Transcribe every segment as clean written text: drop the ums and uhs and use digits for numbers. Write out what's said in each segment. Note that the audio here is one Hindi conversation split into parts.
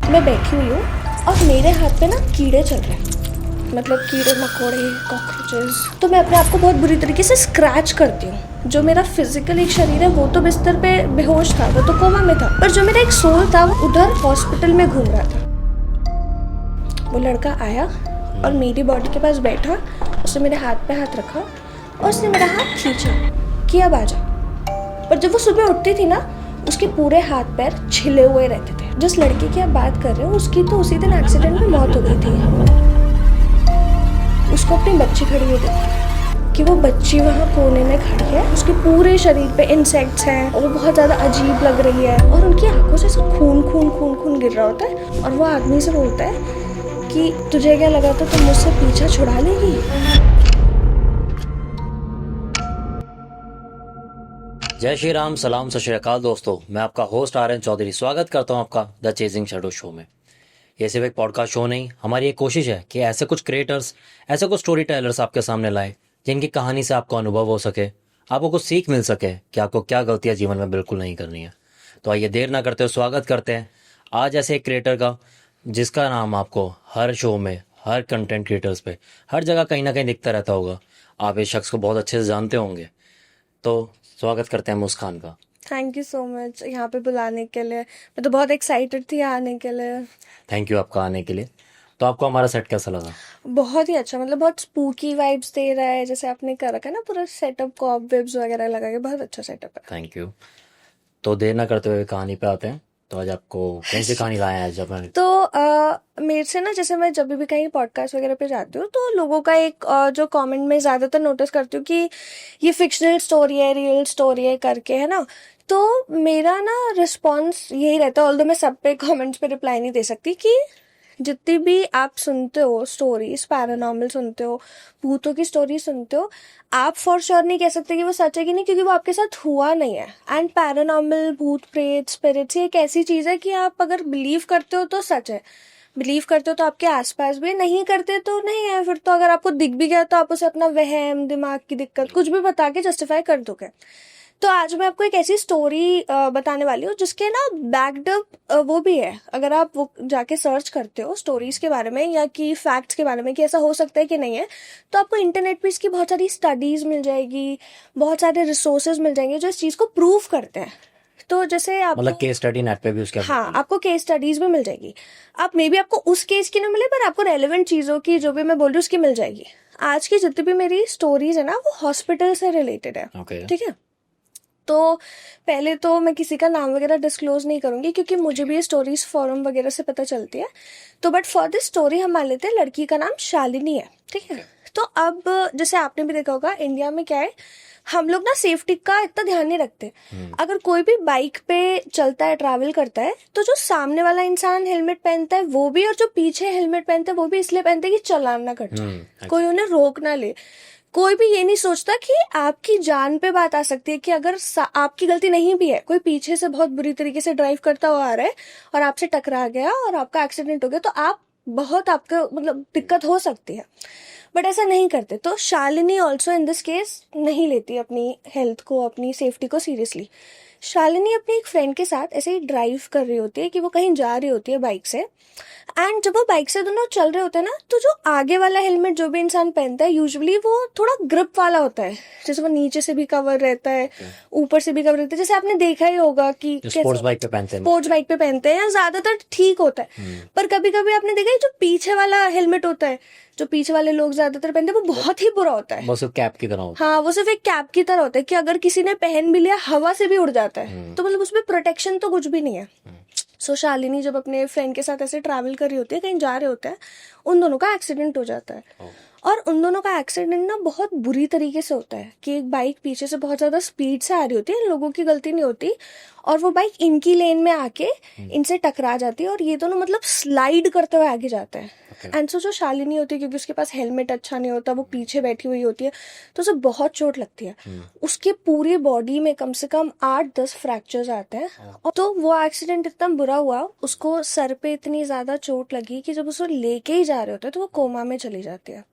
मैं बैठी हुई हूँ और मेरे हाथ पे ना कीड़े चल रहे हैं, मतलब कीड़े मकोड़े कॉकरोचेस। तो मैं अपने आप को बहुत बुरी तरीके से स्क्रैच करती हूँ। जो मेरा फिजिकल एक शरीर है वो तो बिस्तर पे बेहोश था, वो तो कोमा में था, पर जो मेरा एक सोल था वो उधर हॉस्पिटल में घूम रहा था। वो लड़का आया और मेरी बॉडी के पास बैठा, उसने मेरे हाथ पे हाथ रखा और उसने मेरा हाथ खींचा कि अब आ जा। पर जब वो सुबह उठती थी ना, उसके पूरे हाथ पैर छिले हुए रहते थे। जिस लड़की की आप बात कर रहे हो उसकी तो उसी दिन एक्सीडेंट में मौत हो गई थी। उसको अपनी बच्ची खड़ी हुई देखी कि वो बच्ची वहाँ कोने में खड़ी है, उसके पूरे शरीर पे इंसेक्ट्स हैं और वो बहुत ज़्यादा अजीब लग रही है और उनकी आंखों से खून खून खून खून गिर रहा होता है। और वो आदमी से बोलता है कि तुझे क्या लगा था तुम मुझसे पीछा छुड़ा लेगी। जय श्री राम, सलाम, सत श्री अकाल दोस्तों। मैं आपका होस्ट आर्यन चौधरी स्वागत करता हूं आपका द चेजिंग शैडो शो में। ये सिर्फ एक पॉडकास्ट शो नहीं, हमारी एक कोशिश है कि ऐसे कुछ क्रिएटर्स, ऐसे कुछ स्टोरी टेलर्स आपके सामने लाए जिनकी कहानी से आपको अनुभव हो सके, आपको कुछ सीख मिल सके कि आपको क्या गलतियां जीवन में बिल्कुल नहीं करनी है। तो आइए देर ना करते हुए स्वागत करते हैं आज ऐसे एक क्रिएटर का जिसका नाम आपको हर शो में, हर कंटेंट क्रिएटर्स पे, हर जगह कहीं ना कहीं दिखता रहता होगा। आप इस शख्स को बहुत अच्छे से जानते होंगे। तो स्वागत करते हैं मुस्कान का। थैंक यू सो मच यहाँ पे बुलाने के लिए। मैं तो बहुत एक्साइटेड थी आने के लिए। थैंक यू आपका आने के लिए। तो आपको हमारा सेट कैसा लगा? बहुत ही अच्छा, मतलब बहुत स्पूकी वाइब्स दे रहा है, जैसे आपने कर रखा है ना पूरा सेटअप, कॉबवेब्स वगैरह लगा के। बहुत अच्छा सेटअप है। Thank you. तो देर ना करते हुए कहानी पे आते हैं। तो आज आपको कौन सी कहानी लाए हैं आज अपन? तो मेरे से ना, जैसे मैं जब भी कहीं पॉडकास्ट वगैरह पे जाती हूँ तो लोगों का एक जो कमेंट में ज़्यादातर नोटिस करती हूँ कि ये फिक्शनल स्टोरी है, रियल स्टोरी है करके, है ना। तो मेरा ना रिस्पॉन्स यही रहता है, ऑल्दो मैं सब पे कमेंट्स पे रिप्लाई नहीं दे सकती, कि जितनी भी आप सुनते हो स्टोरीज, पैरानॉर्मल सुनते हो, भूतों की स्टोरी सुनते हो, आप फॉर श्योर नहीं कह सकते कि वो सच है कि नहीं, क्योंकि वो आपके साथ हुआ नहीं है। एंड पैरानॉर्मल, भूत प्रेत, स्पिरिट्स, ये एक ऐसी चीज़ है कि आप अगर बिलीव करते हो तो सच है, बिलीव करते हो तो आपके आसपास भी, नहीं करते तो नहीं है। फिर तो अगर आपको दिख भी गया तो आप उसे अपना वहम, दिमाग की दिक्कत, कुछ भी बता के जस्टिफाई कर दोगे। तो आज मैं आपको एक ऐसी स्टोरी बताने वाली हूँ जिसके ना बैकडअप वो भी है। अगर आप वो जाके सर्च करते हो स्टोरीज के बारे में या कि फैक्ट्स के बारे में कि ऐसा हो सकता है कि नहीं है, तो आपको इंटरनेट पे इसकी बहुत सारी स्टडीज मिल जाएगी, बहुत सारे रिसोर्सेज मिल जाएंगे जो इस चीज़ को प्रूव करते हैं। तो जैसे मतलब आपको, केस स्टडी नेट पे भी उसके हाँ, आपको केस स्टडीज भी मिल जाएगी। आप मे बी आपको उस केस की ना मिले, पर आपको रेलेवेंट चीज़ों की, जो भी मैं बोल रही हूँ, उसकी मिल जाएगी। आज की जितनी भी मेरी स्टोरीज है ना, वो हॉस्पिटल से रिलेटेड है। ओके। ठीक है। तो पहले तो मैं किसी का नाम वगैरह डिस्क्लोज नहीं करूंगी, क्योंकि मुझे भी ये स्टोरीज फोरम वगैरह से पता चलती है। तो बट फॉर दिस स्टोरी हम मान लेते हैं लड़की का नाम शालिनी है। ठीक है। तो अब जैसे आपने भी देखा होगा, इंडिया में क्या है, हम लोग ना सेफ्टी का इतना ध्यान नहीं रखते। अगर कोई भी बाइक पे चलता है, ट्रैवल करता है, तो जो सामने वाला इंसान हेलमेट पहनता है वो भी, और जो पीछे हेलमेट पहनता है वो भी इसलिए पहनते हैं कि चालान ना कट जाए, कोई उन्हें रोक ना ले। कोई भी ये नहीं सोचता कि आपकी जान पे बात आ सकती है, कि अगर आपकी गलती नहीं भी है, कोई पीछे से बहुत बुरी तरीके से ड्राइव करता हुआ आ रहा है और आपसे टकरा गया और आपका एक्सीडेंट हो गया, तो आप बहुत, आपका मतलब दिक्कत हो सकती है। बट ऐसा नहीं करते। तो Shalini also in this case नहीं लेती अपनी हेल्थ को, अपनी सेफ्टी को सीरियसली। शालिनी अपनी एक फ्रेंड के साथ ऐसे ही ड्राइव कर रही होती है कि वो कहीं जा रही होती है बाइक से। एंड जब वो बाइक से दोनों चल रहे होते हैं ना, तो जो आगे वाला हेलमेट जो भी इंसान पहनता है, यूजुअली वो थोड़ा ग्रिप वाला होता है, जैसे वो नीचे से भी कवर रहता है, ऊपर से भी कवर रहता है। जैसे आपने देखा ही होगा कि स्पोर्ट्स बाइक पे पहनते हैं। स्पोर्ट्स बाइक पे पहनते हैं, या ज्यादातर ठीक होता है। पर कभी कभी आपने देखा है जो पीछे वाला हेलमेट होता है, जो पीछे वाले लोग ज्यादातर पहनते हैं, वो बहुत ही बुरा होता है। वो सिर्फ कैप की तरह होता हाँ, वो सिर्फ एक कैप की तरह होता है कि अगर किसी ने पहन भी लिया, हवा से भी उड़ जाता है। तो मतलब उसमें प्रोटेक्शन तो कुछ भी नहीं है। सो शालिनी जब अपने फ्रेंड के साथ ऐसे ट्रैवल कर रही होती है, कहीं जा रहे होते हैं, उन दोनों का एक्सीडेंट हो जाता है। और उन दोनों का एक्सीडेंट ना बहुत बुरी तरीके से होता है कि एक बाइक पीछे से बहुत ज्यादा स्पीड से आ रही होती है, इन लोगों की गलती नहीं होती, और वो बाइक इनकी लेन में आके इनसे टकरा जाती है, और ये दोनों मतलब स्लाइड करते हुए आगे जाते हैं। एंड सो जो शालिनी होती है, क्योंकि उसके पास हेलमेट अच्छा नहीं होता, वो पीछे बैठी हुई होती है, तो उसे बहुत चोट लगती है। उसके पूरी बॉडी में कम से कम 8-10 फ्रैक्चर्स आते हैं। और तो वो एक्सीडेंट इतना बुरा हुआ, उसको सर पे इतनी ज्यादा चोट लगी कि जब उसको लेके ही जा रहे होते हैं तो वो कोमा में चली जाती है।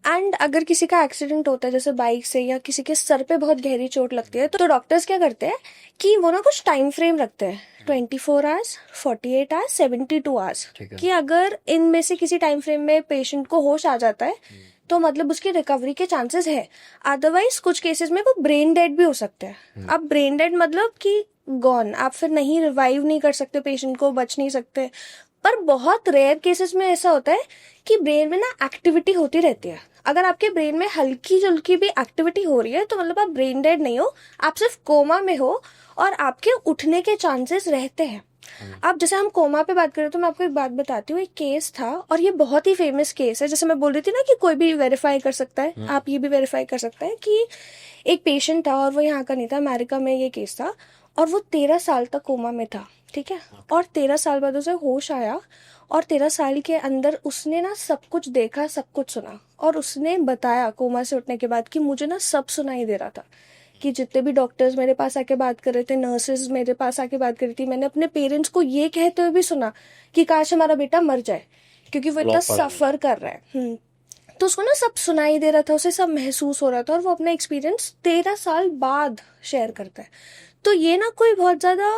एंड अगर किसी का एक्सीडेंट होता है जैसे बाइक से, या किसी के सर पे बहुत गहरी चोट लगती है, तो डॉक्टर्स क्या करते हैं कि वो ना कुछ टाइम फ्रेम रखते हैं 24 आवर्स, 48 आवर्स, 72 आवर्स, ठीक है। कि अगर इनमें से किसी टाइम फ्रेम में पेशेंट को होश आ जाता है तो मतलब उसकी रिकवरी के चांसेस है। अदरवाइज कुछ केसेस में वो ब्रेन डेड भी हो सकते हैं। अब ब्रेन डेड मतलब कि गॉन, आप फिर नहीं रिवाइव नहीं कर सकते पेशेंट को, बच नहीं सकते। पर बहुत रेयर केसेस में ऐसा होता है कि ब्रेन में ना एक्टिविटी होती रहती है। अगर आपके ब्रेन में हल्की जुल्की भी एक्टिविटी हो रही है तो मतलब आप ब्रेन डेड नहीं हो, आप सिर्फ कोमा में हो और आपके उठने के चांसेस रहते हैं। अब जैसे हम कोमा पे बात करें तो मैं आपको एक बात बताती हूँ। एक केस था और ये बहुत ही फेमस केस है। जैसे मैं बोल रही थी ना कि कोई भी वेरीफाई कर सकता है, आप ये भी वेरीफाई कर सकते हैं कि एक पेशेंट था और वो यहाँ का नहीं था, अमेरिका में ये केस था, और वो 13 साल तक कोमा में था, ठीक है। और 13 साल बाद उसे होश आया और 13 साल के अंदर उसने ना सब कुछ देखा, सब कुछ सुना, और उसने बताया कोमा से उठने के बाद कि मुझे ना सब सुनाई दे रहा था, कि जितने भी डॉक्टर्स मेरे पास आके बात कर रहे थे, नर्सेज मेरे पास आके बात कर रही थी, मैंने अपने पेरेंट्स को ये कहते हुए भी सुना कि काश हमारा बेटा मर जाए क्योंकि वो इतना सफर कर रहा है। तो उसको ना सब सुनाई दे रहा था, उसे सब महसूस हो रहा था, और वो अपना एक्सपीरियंस 13 साल बाद शेयर करता है। तो ये ना कोई बहुत ज्यादा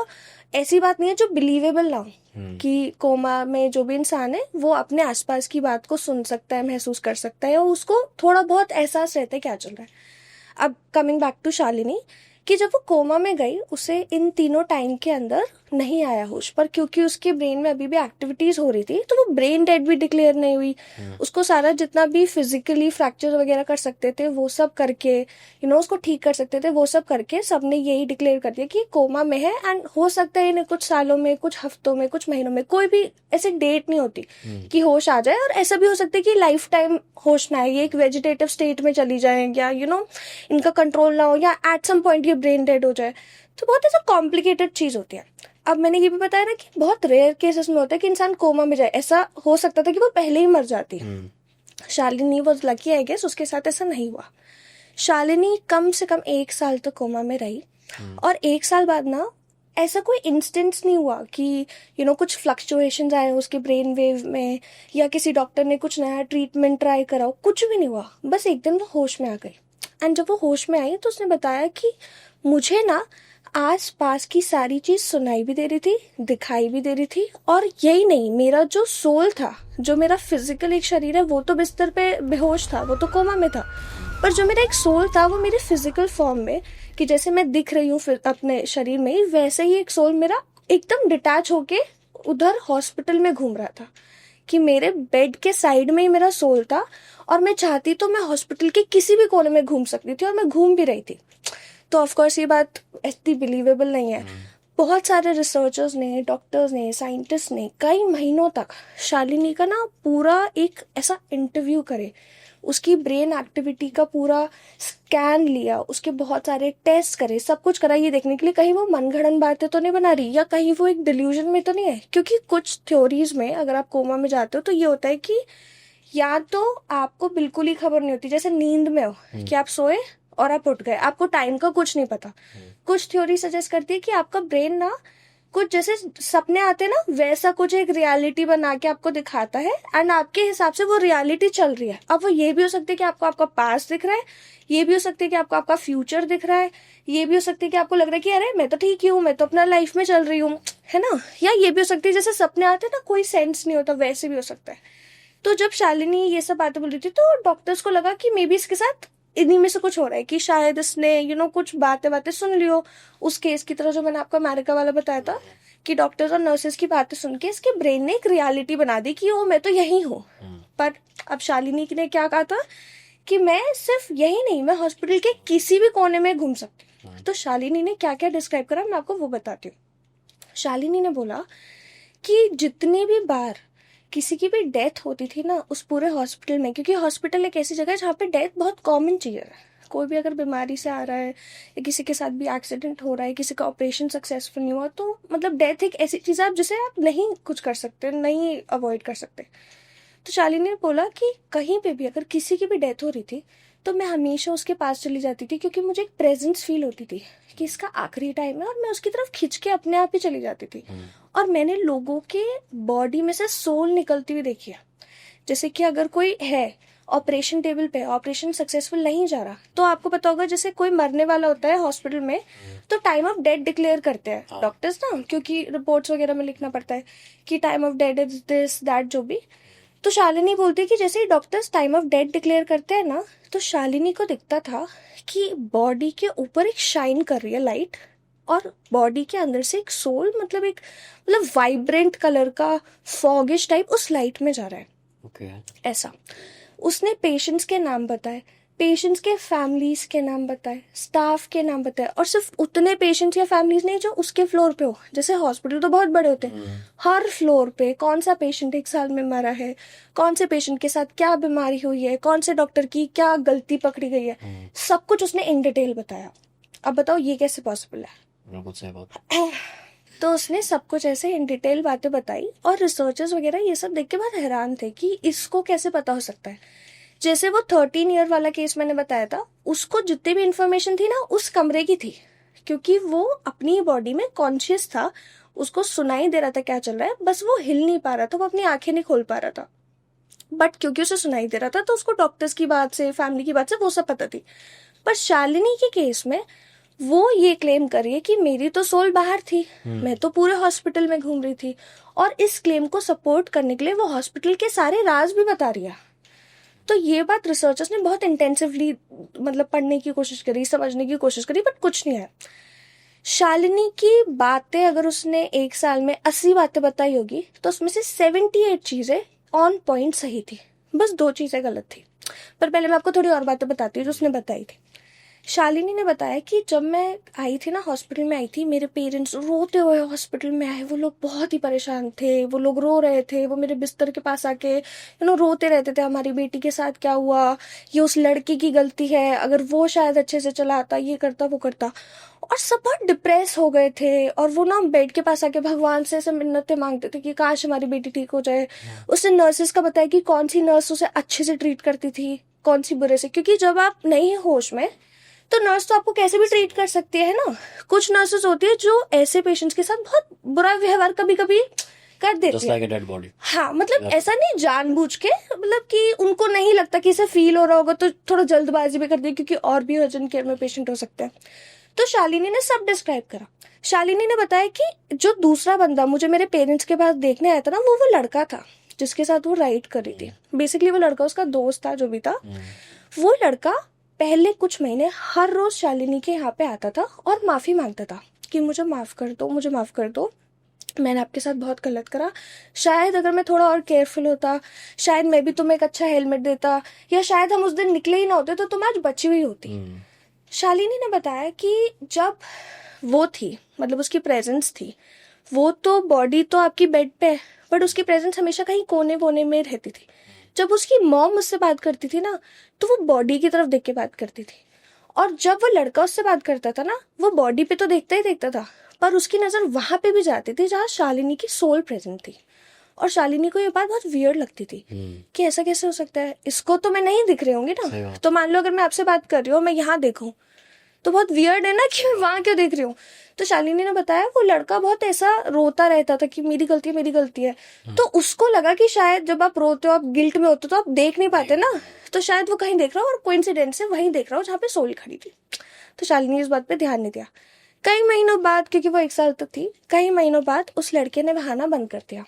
ऐसी बात नहीं है जो बिलीवेबल ना हो, कि कोमा में जो भी इंसान है वो अपने आसपास की बात को सुन सकता है, महसूस कर सकता है, और उसको थोड़ा बहुत एहसास रहता है क्या चल रहा है। अब कमिंग बैक टू शालिनी, कि जब वो कोमा में गई उसे इन तीनों टाइम के अंदर नहीं आया होश, पर क्योंकि उसके ब्रेन में अभी भी एक्टिविटीज हो रही थी तो वो ब्रेन डेड भी डिक्लेयर नहीं हुई। उसको सारा जितना भी फिजिकली फ्रैक्चर वगैरह कर सकते थे वो सब करके, उसको ठीक कर सकते थे, वो सब करके सबने यही डिक्लेयर कर दिया कि कोमा में है। एंड हो सकता है इन्हें कुछ सालों में, कुछ हफ्तों में, कुछ महीनों में, कोई भी ऐसे डेट नहीं होती कि होश आ जाए। और ऐसा भी हो सकता है कि लाइफ टाइम होश ना आए, ये एक वेजिटेटिव स्टेट में चली जाए, या इनका कंट्रोल ना हो, या एट सम पॉइंट ये ब्रेन डेड हो जाए। तो बहुत ऐसा कॉम्प्लिकेटेड चीज होती है। अब मैंने ये भी बताया ना कि बहुत रेयर केसेस में होता है कि इंसान कोमा में जाए। ऐसा हो सकता था कि वो पहले ही मर जाती। Shalini was lucky, I guess उसके साथ ऐसा नहीं हुआ। शालिनी कम से कम 1 साल तक कोमा में रही, और 1 साल बाद ना ऐसा कोई इंस्टेंस नहीं हुआ कि कुछ फ्लक्चुएशंस आए उसके ब्रेन वेव में, या किसी डॉक्टर ने कुछ नया ट्रीटमेंट ट्राई करा, कुछ भी नहीं हुआ। बस एकदम वो होश में आ गई। एंड जब वो होश में आई तो उसने बताया कि मुझे ना आस पास की सारी चीज सुनाई भी दे रही थी, दिखाई भी दे रही थी, और यही नहीं, मेरा जो सोल था, जो मेरा फिजिकल एक शरीर है वो तो बिस्तर पे बेहोश था, वो तो कोमा में था, पर जो मेरा एक सोल था वो मेरे फिजिकल फॉर्म में, कि जैसे मैं दिख रही हूँ अपने शरीर में ही, वैसे ही एक सोल मेरा एकदम डिटैच होके उधर हॉस्पिटल में घूम रहा था। कि मेरे बेड के साइड में ही मेरा सोल था, और मैं चाहती तो मैं हॉस्पिटल के किसी भी कोने में घूम सकती थी, और मैं घूम भी रही थी। तो ऑफ कोर्स ये बात इतनी बिलीवेबल नहीं है। बहुत सारे रिसर्चर्स ने, डॉक्टर्स ने, साइंटिस्ट ने कई महीनों तक शालिनी का ना पूरा एक ऐसा इंटरव्यू करे, उसकी ब्रेन एक्टिविटी का पूरा स्कैन लिया, उसके बहुत सारे टेस्ट करे, सब कुछ करा ये देखने के लिए कहीं वो मनगढ़ंत बातें तो नहीं बना रही, या कहीं वो एक डिल्यूजन में तो नहीं है। क्योंकि कुछ थ्योरीज में अगर आप कोमा में जाते हो तो ये होता है कि या तो आपको बिल्कुल ही खबर नहीं होती, जैसे नींद में हो कि आप सोए और आप उठ गए, आपको टाइम का कुछ नहीं पता। कुछ थ्योरी सजेस्ट करती है कि आपका ब्रेन ना कुछ जैसे सपने आते ना वैसा कुछ एक रियलिटी बना के आपको दिखाता है, एंड आपके हिसाब से वो रियलिटी चल रही है। अब वो ये भी हो सकता है कि आपको आपका पास्ट दिख रहा है, ये भी हो सकता है कि आपको आपका फ्यूचर दिख रहा है, ये भी हो सकता है कि आपको लग रहा है कि अरे मैं तो ठीक ही हूँ, मैं तो अपना लाइफ में चल रही हूँ, है ना। या ये भी हो सकती है जैसे सपने आते ना कोई सेंस नहीं होता, वैसे भी हो सकता है। तो जब शालिनी ये सब बातें बोल रही थी तो डॉक्टर्स को लगा कि मे बी इसके साथ इन्हीं में से कुछ हो रहा है, कि शायद इसने कुछ बातें सुन लियो उस केस की तरह जो मैंने आपको अमेरिका वाला बताया था, कि डॉक्टर्स और नर्सेस की बातें सुन के इसके ब्रेन ने एक रियलिटी बना दी कि ओ मैं तो यही हूँ। पर अब शालिनी ने क्या कहा था कि मैं सिर्फ यही नहीं, मैं हॉस्पिटल के किसी भी कोने में घूम सकती हूँ। तो शालिनी ने क्या क्या डिस्क्राइब करा मैं आपको वो बताती हूँ। शालिनी ने बोला कि जितनी भी बार किसी की भी डेथ होती थी ना उस पूरे हॉस्पिटल में, क्योंकि हॉस्पिटल एक ऐसी जगह है जहाँ पे डेथ बहुत कॉमन चीज़ है। कोई भी अगर बीमारी से आ रहा है या किसी के साथ भी एक्सीडेंट हो रहा है, किसी का ऑपरेशन सक्सेसफुल नहीं हुआ, तो मतलब डेथ एक ऐसी चीज़ है जिसे आप नहीं कुछ कर सकते, नहीं अवॉइड कर सकते। तो शालिनी ने बोला कि कहीं पे भी अगर किसी की भी डेथ हो रही थी तो मैं हमेशा उसके पास चली जाती थी, क्योंकि मुझे एक प्रेजेंस फील होती थी कि इसका आखिरी टाइम है, और मैं उसकी तरफ खिंच के अपने आप ही चली जाती थी। और मैंने लोगों के बॉडी में से सोल निकलती हुई देखी है। जैसे कि अगर कोई है ऑपरेशन टेबल पे, ऑपरेशन सक्सेसफुल नहीं जा रहा, तो आपको पता होगा जैसे कोई मरने वाला होता है हॉस्पिटल में तो टाइम ऑफ डेथ डिक्लेयर करते हैं डॉक्टर्स ना, क्योंकि रिपोर्ट्स वगैरह में लिखना पड़ता है कि time of death is this that जो भी। तो शालिनी बोलती कि जैसे ही doctors time of death declare करते हैं ना, तो शालिनी को दिखता था कि बॉडी के ऊपर एक शाइन कर रही है लाइट, और बॉडी के अंदर से एक सोल, मतलब एक मतलब वाइब्रेंट कलर का फॉगिश टाइप उस लाइट में जा रहा है। ओके। ऐसा उसने पेशेंट्स के नाम बताए, पेशेंट्स के फैमिलीज के नाम बताए, स्टाफ के नाम बताए, और सिर्फ उतने पेशेंट्स या फैमिलीज नहीं जो उसके फ्लोर पे हो। जैसे हॉस्पिटल तो बहुत बड़े होते हैं, हर फ्लोर पे कौन सा पेशेंट 1 साल में मरा है, कौन से पेशेंट के साथ क्या बीमारी हुई है, कौन से डॉक्टर की क्या गलती पकड़ी गई है, सब कुछ उसने इन डिटेल बताया। अब बताओ ये कैसे पॉसिबल है? बिल्कुल सही बात। तो उसने सब कुछ ऐसे इन डिटेल बातें बताई, और रिसर्चर्स वगैरह ये सब देख के बहुत हैरान थे कि इसको कैसे पता हो सकता है। जैसे वो 13 ईयर वाला केस मैंने बताया था, उसको जितनी भी इंफॉर्मेशन थी ना उस कमरे की थी, क्योंकि वो अपनी बॉडी में कॉन्शियस था, उसको सुनाई दे रहा था क्या चल रहा है, बस वो हिल नहीं पा रहा था, वो अपनी आंखें नहीं खोल पा रहा था। बट क्योंकि उसे सुनाई दे रहा था तो उसको डॉक्टर्स की बात से, फैमिली की बात से वो सब पता थी। पर शालिनी के केस में वो ये क्लेम कर रही है कि मेरी तो सोल बाहर थी, मैं तो पूरे हॉस्पिटल में घूम रही थी, और इस क्लेम को सपोर्ट करने के लिए वो हॉस्पिटल के सारे राज भी बता रही है। तो ये बात रिसर्चर्स ने बहुत इंटेंसिवली मतलब पढ़ने की कोशिश करी, समझने की कोशिश करी, बट कुछ नहीं है। शालिनी की बातें अगर उसने 1 साल में 80 बातें बताई होगी, तो उसमें से 78 चीजें ऑन पॉइंट सही थी, बस 2 चीजें गलत थी। पर पहले मैं आपको थोड़ी और बातें बताती हूँ जो उसने बताई थी। शालिनी ने बताया कि जब मैं आई थी ना, हॉस्पिटल में आई थी, मेरे पेरेंट्स रोते हुए हॉस्पिटल में आए, वो लोग बहुत ही परेशान थे, वो लोग रो रहे थे, वो मेरे बिस्तर के पास आके रोते रहते थे, हमारी बेटी के साथ क्या हुआ, ये उस लड़के की गलती है, अगर वो शायद अच्छे से चलाता, ये करता वो करता। और सब बहुत डिप्रेस हो गए थे, और वो ना बेड के पास आके भगवान से ऐसे मिन्नतें मांगते थे कि काश हमारी बेटी ठीक हो जाए। उसने नर्सेस का बताया कि कौन सी नर्स उसे अच्छे से ट्रीट करती थी, कौन सी बुरे से, क्योंकि जब आप नहीं होश में तो नर्स तो आपको कैसे भी ट्रीट कर सकती है ना। कुछ नर्सेस होती है जो ऐसे पेशेंट्स के साथ बहुत बुरा व्यवहार कभी कभी कर देती जस्ट है। Like a dead body. हाँ, मतलब ऐसा नहीं जानबूझ के, मतलब कि उनको नहीं लगता कि इसे फील हो रहा होगा तो थोड़ा जल्दबाजी में कर दी, क्योंकि और भी अर्जेंट केयर में पेशेंट हो सकते हैं। तो शालिनी ने सब डिस्क्राइब करा। शालिनी ने बताया कि जो दूसरा बंदा मुझे मेरे पेरेंट्स के पास देखने आया था ना, वो लड़का था जिसके साथ वो राइड कर रही थी। बेसिकली वो लड़का उसका दोस्त था जो भी था। वो लड़का पहले कुछ महीने हर रोज शालिनी के यहाँ पे आता था और माफी मांगता था कि मुझे माफ कर दो, मुझे माफ कर दो, मैंने आपके साथ बहुत गलत करा, शायद अगर मैं थोड़ा और केयरफुल होता, शायद मैं भी तुम्हें एक अच्छा हेलमेट देता, या शायद हम उस दिन निकले ही ना होते तो तुम आज बची हुई होती। शालिनी ने बताया कि जब वो थी, मतलब उसकी प्रेजेंस थी, वो तो बॉडी तो आपकी बेड पे है, बट उसकी प्रेजेंस हमेशा कहीं कोने वोने में रहती थी। जब उसकी मॉम उससे बात करती थी ना, तो वो बॉडी की तरफ देख के बात करती थी, और जब वो लड़का उससे बात करता था ना, वो बॉडी पे तो देखता ही देखता था, पर उसकी नजर वहां पे भी जाती थी जहाँ शालिनी की सोल प्रेजेंट थी। और शालिनी को ये बात बहुत वियर्ड लगती थी कि ऐसा कैसे हो सकता है, इसको तो मैं नहीं दिख रही होंगी ना, तो मान लो अगर मैं आपसे बात कर रही हूँ, मैं यहाँ देखूं, तो बहुत वियर्ड है ना कि मैं वहां क्यों देख रही हूँ। तो शालिनी ने बताया वो लड़का बहुत ऐसा रोता रहता था कि मेरी गलती है, मेरी गलती है। तो उसको लगा कि शायद जब आप रोते हो, आप गिल्ट में होते हो, तो आप देख नहीं पाते ना, तो शायद वो कहीं देख रहा हो, और कोइंसिडेंस से वहीं देख रहा हो जहाँ पे सोल खड़ी थी। तो शालिनी इस बात पे ध्यान नहीं दिया। कई महीनों बाद, क्योंकि वो 1 साल तक थी, कई महीनों बाद उस लड़के ने बहाना बंद कर दिया,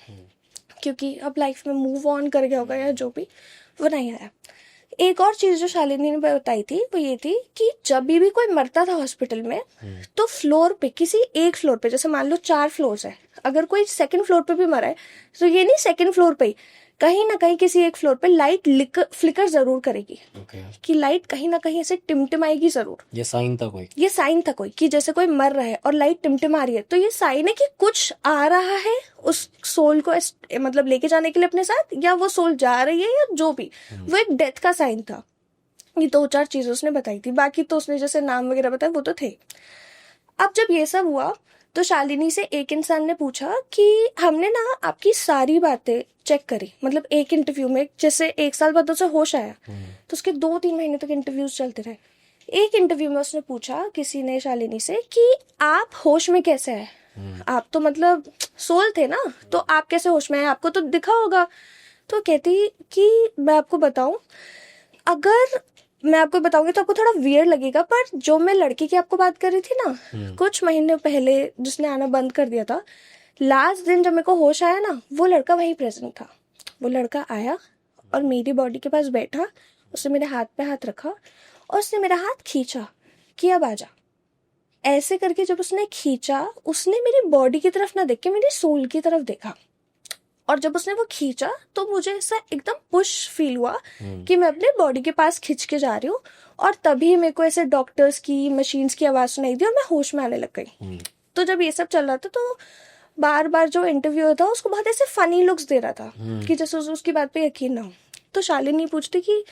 क्योंकि अब लाइफ में मूव ऑन कर गया होगा या जो भी, वो नहीं आया। एक और चीज जो शालिनी ने बताई थी वो ये थी कि जब भी कोई मरता था हॉस्पिटल में, तो फ्लोर पे, किसी एक फ्लोर पे, जैसे मान लो 4 फ्लोर्स है, अगर कोई सेकंड फ्लोर पे भी मरा है, तो ये नहीं सेकंड फ्लोर पे ही, कहीं ना कहीं किसी एक फ्लोर पे लाइट फ्लिकर जरूर करेगी, कि लाइट कहीं ना कहीं ऐसे टिमटिमाएगी जरूर। ये साइन था कोई, ये साइन था कोई, कि जैसे कोई मर रहा है और लाइट टिमटिमा रही है, तो ये साइन है कि कुछ आ रहा है उस सोल को मतलब लेके जाने के लिए अपने साथ, या वो सोल जा रही है, या जो भी, वो एक डेथ का साइन था। ये 2-4 चीजें उसने बताई थी, बाकी तो उसने जैसे नाम वगैरह बताया वो तो थे। अब जब ये सब हुआ, तो शालिनी से एक इंसान ने पूछा कि हमने ना आपकी सारी बातें चेक करी, मतलब एक इंटरव्यू में, जैसे 1 साल बाद उसे होश आया, तो उसके 2-3 महीने तक इंटरव्यूज चलते रहे। एक इंटरव्यू में उसने पूछा किसी ने शालिनी से कि आप होश में कैसे आए, आप तो मतलब सोल थे ना, तो आप कैसे होश में आए, आपको तो दिखा होगा। तो कहती कि मैं आपको बताऊं अगर मैं आपको बताऊंगी तो आपको थोड़ा वियर्ड लगेगा, पर जो मैं लड़की की आपको बात कर रही थी ना, कुछ महीने पहले जिसने आना बंद कर दिया था, लास्ट दिन जब मेरे को होश आया ना, वो लड़का वहीं प्रेजेंट था। वो लड़का आया और मेरी बॉडी के पास बैठा, उसने मेरे हाथ पे हाथ रखा और उसने मेरा हाथ खींचा कि अब आजा। ऐसे करके जब उसने खींचा, उसने मेरी बॉडी की तरफ ना देख के मेरी सोल की तरफ देखा। और जब उसने वो खींचा तो मुझे ऐसा एकदम पुश फील हुआ कि मैं अपने बॉडी के पास खींच के जा रही हूँ। और तभी मेरे को ऐसे डॉक्टर्स की मशीन्स की आवाज़ सुनाई दी और मैं होश में आने लग गई। तो जब ये सब चल रहा था तो बार बार जो इंटरव्यू था उसको बहुत ऐसे फनी लुक्स दे रहा था कि जैसे उसकी बात पे यकीन ना हो। तो शालिनी पूछती कि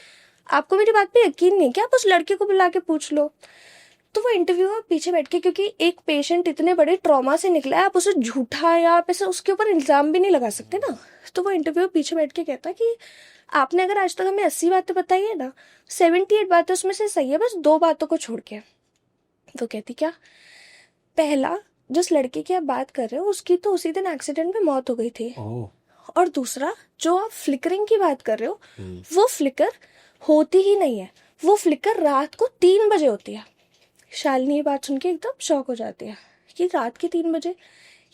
आपको मेरी बात पे यकीन नहीं, क्या आप उस लड़के को बुला के पूछ लो। तो वो इंटरव्यूअर पीछे बैठ के, क्योंकि एक पेशेंट इतने बड़े ट्रॉमा से निकला है, आप उसे झूठा या आप ऐसे उसके ऊपर इल्जाम भी नहीं लगा सकते ना। तो वो इंटरव्यूअर पीछे बैठ के कहता कि आपने अगर आज तक हमें 80 बातें बताई है ना, 78 बातें उसमें से सही है, बस 2 बातों को छोड़ के। तो कहती क्या? पहला, जिस लड़के की आप बात कर रहे हो उसकी तो उसी दिन एक्सीडेंट में मौत हो गई थी। और दूसरा, जो आप फ्लिकरिंग की बात कर रहे हो, वो फ्लिकर होती ही नहीं है। वो फ्लिकर रात को 3 बजे होती है। शालिनी ये बात सुन के एकदम शॉक हो जाती है कि रात के 3 बजे?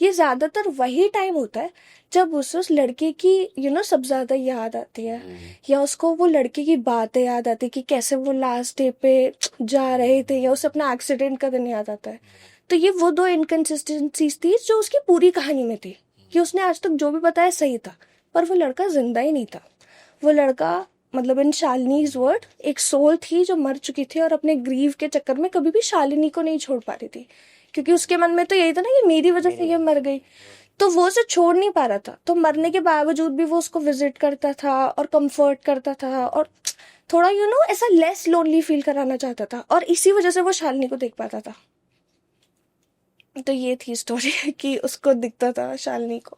ये ज्यादातर वही टाइम होता है जब उस लड़के की सबसे ज्यादा याद आती है, या उसको वो लड़के की बातें याद आती है कि कैसे वो लास्ट डे पे जा रहे थे, या उसे अपना एक्सीडेंट का दिन याद आता है। तो ये वो 2 इनकन्सिस्टेंसीज थी जो उसकी पूरी कहानी में थी, कि उसने आज तक जो भी बताया सही था, पर वो लड़का जिंदा ही नहीं था। वो लड़का, मतलब इन शालिनीज वर्ड, एक सोल थी जो मर चुकी थी और अपने ग्रीव के चक्कर में कभी भी शालिनी को नहीं छोड़ पा रही थी, क्योंकि उसके मन में तो यही था ना कि मेरी वजह से ये मर गई। तो वो उसे छोड़ नहीं पा रहा था, तो मरने के बावजूद भी वो उसको विजिट करता था और कंफर्ट करता था और थोड़ा ऐसा लेस लोनली फील कराना चाहता था, और इसी वजह से वो शालिनी को देख पाता था। तो ये थी स्टोरी कि उसको दिखता था शालिनी को।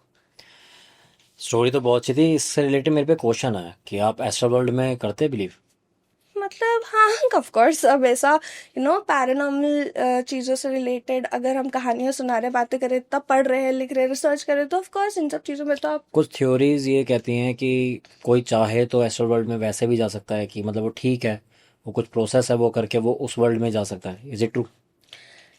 स्टोरी तो बहुत अच्छी थी। इससे रिलेटेड मेरे पे क्वेश्चन है कि आप एस्ट्रल वर्ल्ड में करते बिलीव? मतलब हाँ, ऑफ कोर्स। अब ऐसा पैरानॉर्मल चीज़ों से रिलेटेड अगर हम कहानियां सुना रहे, बातें करें, तब पढ़ रहे हैं, लिख रहे हैं, रिसर्च करें, तो ऑफ कोर्स इन सब चीज़ों में तो आप। कुछ थ्योरीज ये कहती हैं कि कोई चाहे तो एस्ट्रल वर्ल्ड में वैसे भी जा सकता है, कि मतलब वो ठीक है, वो कुछ प्रोसेस है वो करके वो उस वर्ल्ड में जा सकता है। Is it true?